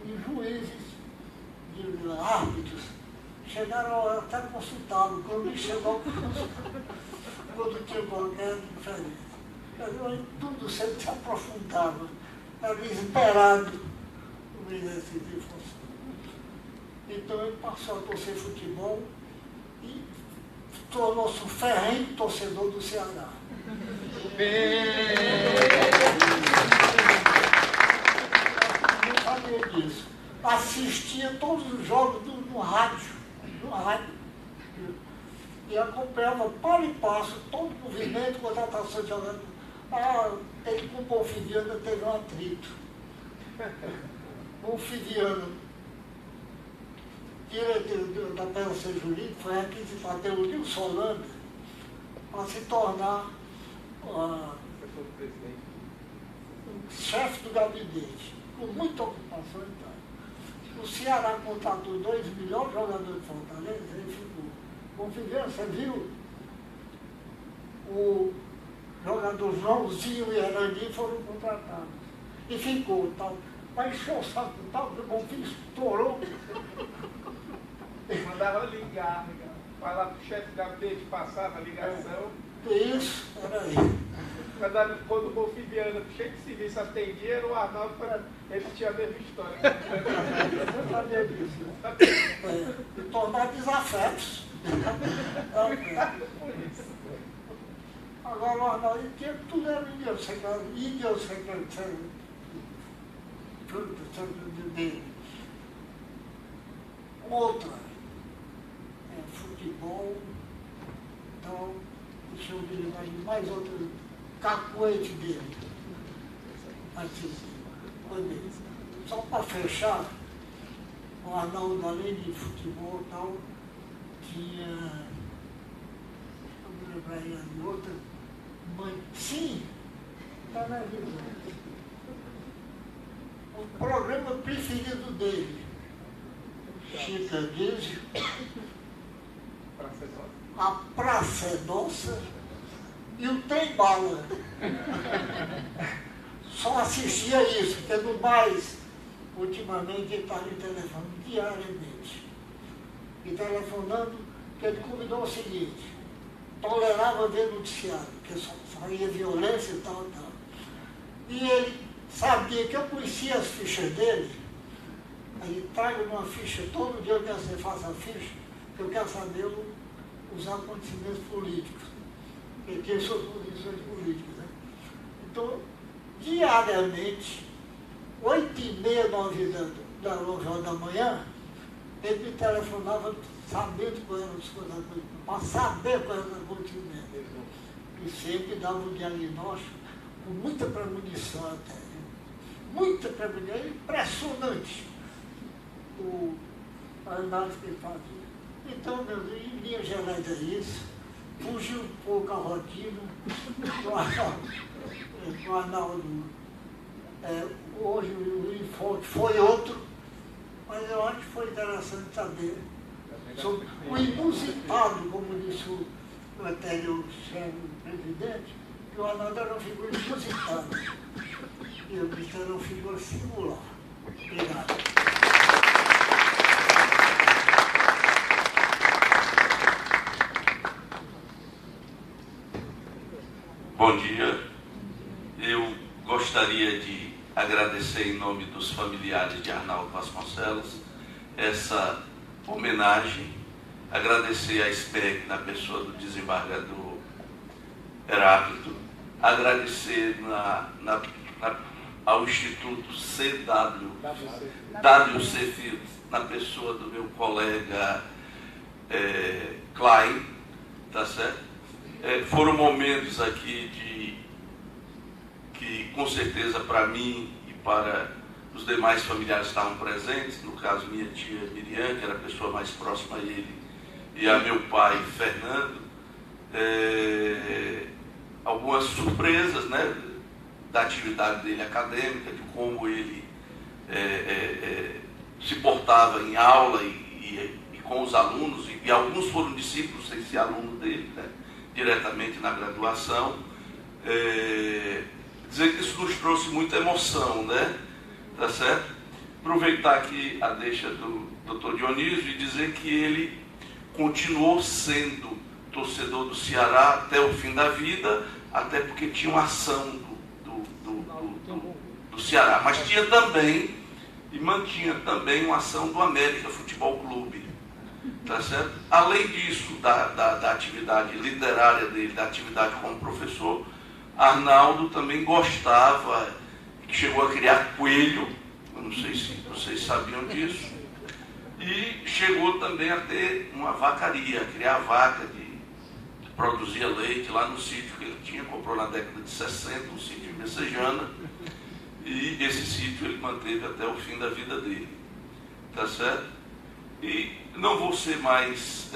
E juízes, de árbitros, chegaram a hora até consultá-lo. Quando ele chegou, quando tinha qualquer diferença. Em tudo sempre se aprofundava. Era esperado o exercício de função. Então ele passou a torcer futebol e tornou-se um ferrenho torcedor do Ceará. Não sabia disso. Assistia todos os jogos no rádio. E acompanhava para e passo todo o movimento, contratação de jogador. Ele com o Bonfiviano teve um atrito. Bonfiviano, diretor da PLC Jurídica, foi requisitado pelo Nilson Holanda para se tornar o chefe do gabinete, com muita ocupação e tal. O Ceará contratou 2 melhores jogadores de Fortaleza, ele ficou. Bonfiviano, você viu? O jogador Joãozinho e Arandinho foram contratados. E ficou, tal. Mas encheu o saco tal, que o Bonfim estourou. Mandava ligar. Falar para o chefe da gabinete, passava a ligação. Isso, era aí. Quando o Bonfiviano, cheio de serviço, atendia, era o Arnaldo, ele tinha a mesma história. Eu sabia disso, né? E tornar desafetos. Agora o Arnaldo tinha tudo era idiosincrasia dele. Outra futebol, então, deixa eu ver mais outra, cacuete dele. Assim, só para fechar, o Arnaldo, além de futebol e tal, tinha, eu me lembrar aí de outra, mãe, sim, está na vida. O programa preferido dele, Chica Guizzi, A Praça é Nossa e o Trem Bala. Só assistia isso, porque no mais, ultimamente ele estava me telefonando diariamente. E telefonando, que ele convidou o seguinte, tolerava ver noticiário, porque só saía violência e tal, tal. E ele sabia que eu conhecia as fichas dele, aí traga uma ficha, todo dia eu quero que você faça a ficha, que eu quero saber os acontecimentos políticos, porque tinha suas posições políticas. Né? Então, diariamente, 8h30, 9h da hora da manhã, ele me telefonava sabendo qual era as coisas, para saber qual era o acontecimento. E sempre dava um diagnóstico com muita premonição até. Muita premonição, impressionante a análise que ele fazia. Então, meu Deus, em linhas gerais é isso. Fugiu um pouco a rotina do Arnaldo. Hoje o enfoque foi outro, mas eu acho que foi interessante saber sobre o inusitado, como disse o anterior chefe presidente, que o Arnaldo era uma figura inusitada. E eu disse que era uma figura singular. Obrigado. Bom dia. Eu gostaria de agradecer em nome dos familiares de Arnaldo Vasconcelos essa homenagem, agradecer à SPEC na pessoa do desembargador Heráclito, agradecer ao Instituto WC Fields, na pessoa do meu colega Klein, tá certo? Foram momentos aqui que com certeza para mim e para os demais familiares que estavam presentes, no caso minha tia Miriam, que era a pessoa mais próxima a ele, e a meu pai Fernando, algumas surpresas, né, da atividade dele acadêmica, de como ele se portava em aula e com os alunos, e alguns foram discípulos sem ser aluno dele, né, diretamente na graduação. Dizer que isso nos trouxe muita emoção, né? Tá certo? Aproveitar aqui a deixa do Dr. Dionísio e dizer que ele continuou sendo torcedor do Ceará até o fim da vida, até porque tinha uma ação do Ceará, mas tinha também e mantinha também uma ação do América Futebol Clube, tá certo? Além disso, da atividade literária dele, da atividade como professor, Arnaldo também gostava, chegou a criar coelho, eu não sei se vocês sabiam disso, e chegou também a ter uma vacaria, a criar vaca, produzia leite lá no sítio que ele tinha, comprou na década de 60, um sítio em Messejana, e esse sítio ele manteve até o fim da vida dele, tá certo? E não vou ser mais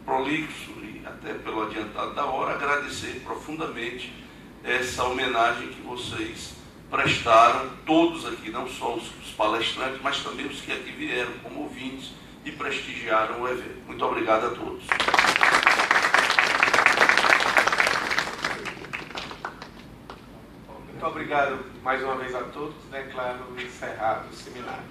prolixo, e até pelo adiantado da hora, agradecer profundamente essa homenagem que vocês prestaram, todos aqui, não só os palestrantes, mas também os que aqui vieram como ouvintes e prestigiaram o evento. Muito obrigado a todos. Muito obrigado mais uma vez a todos. Declaro encerrado o seminário.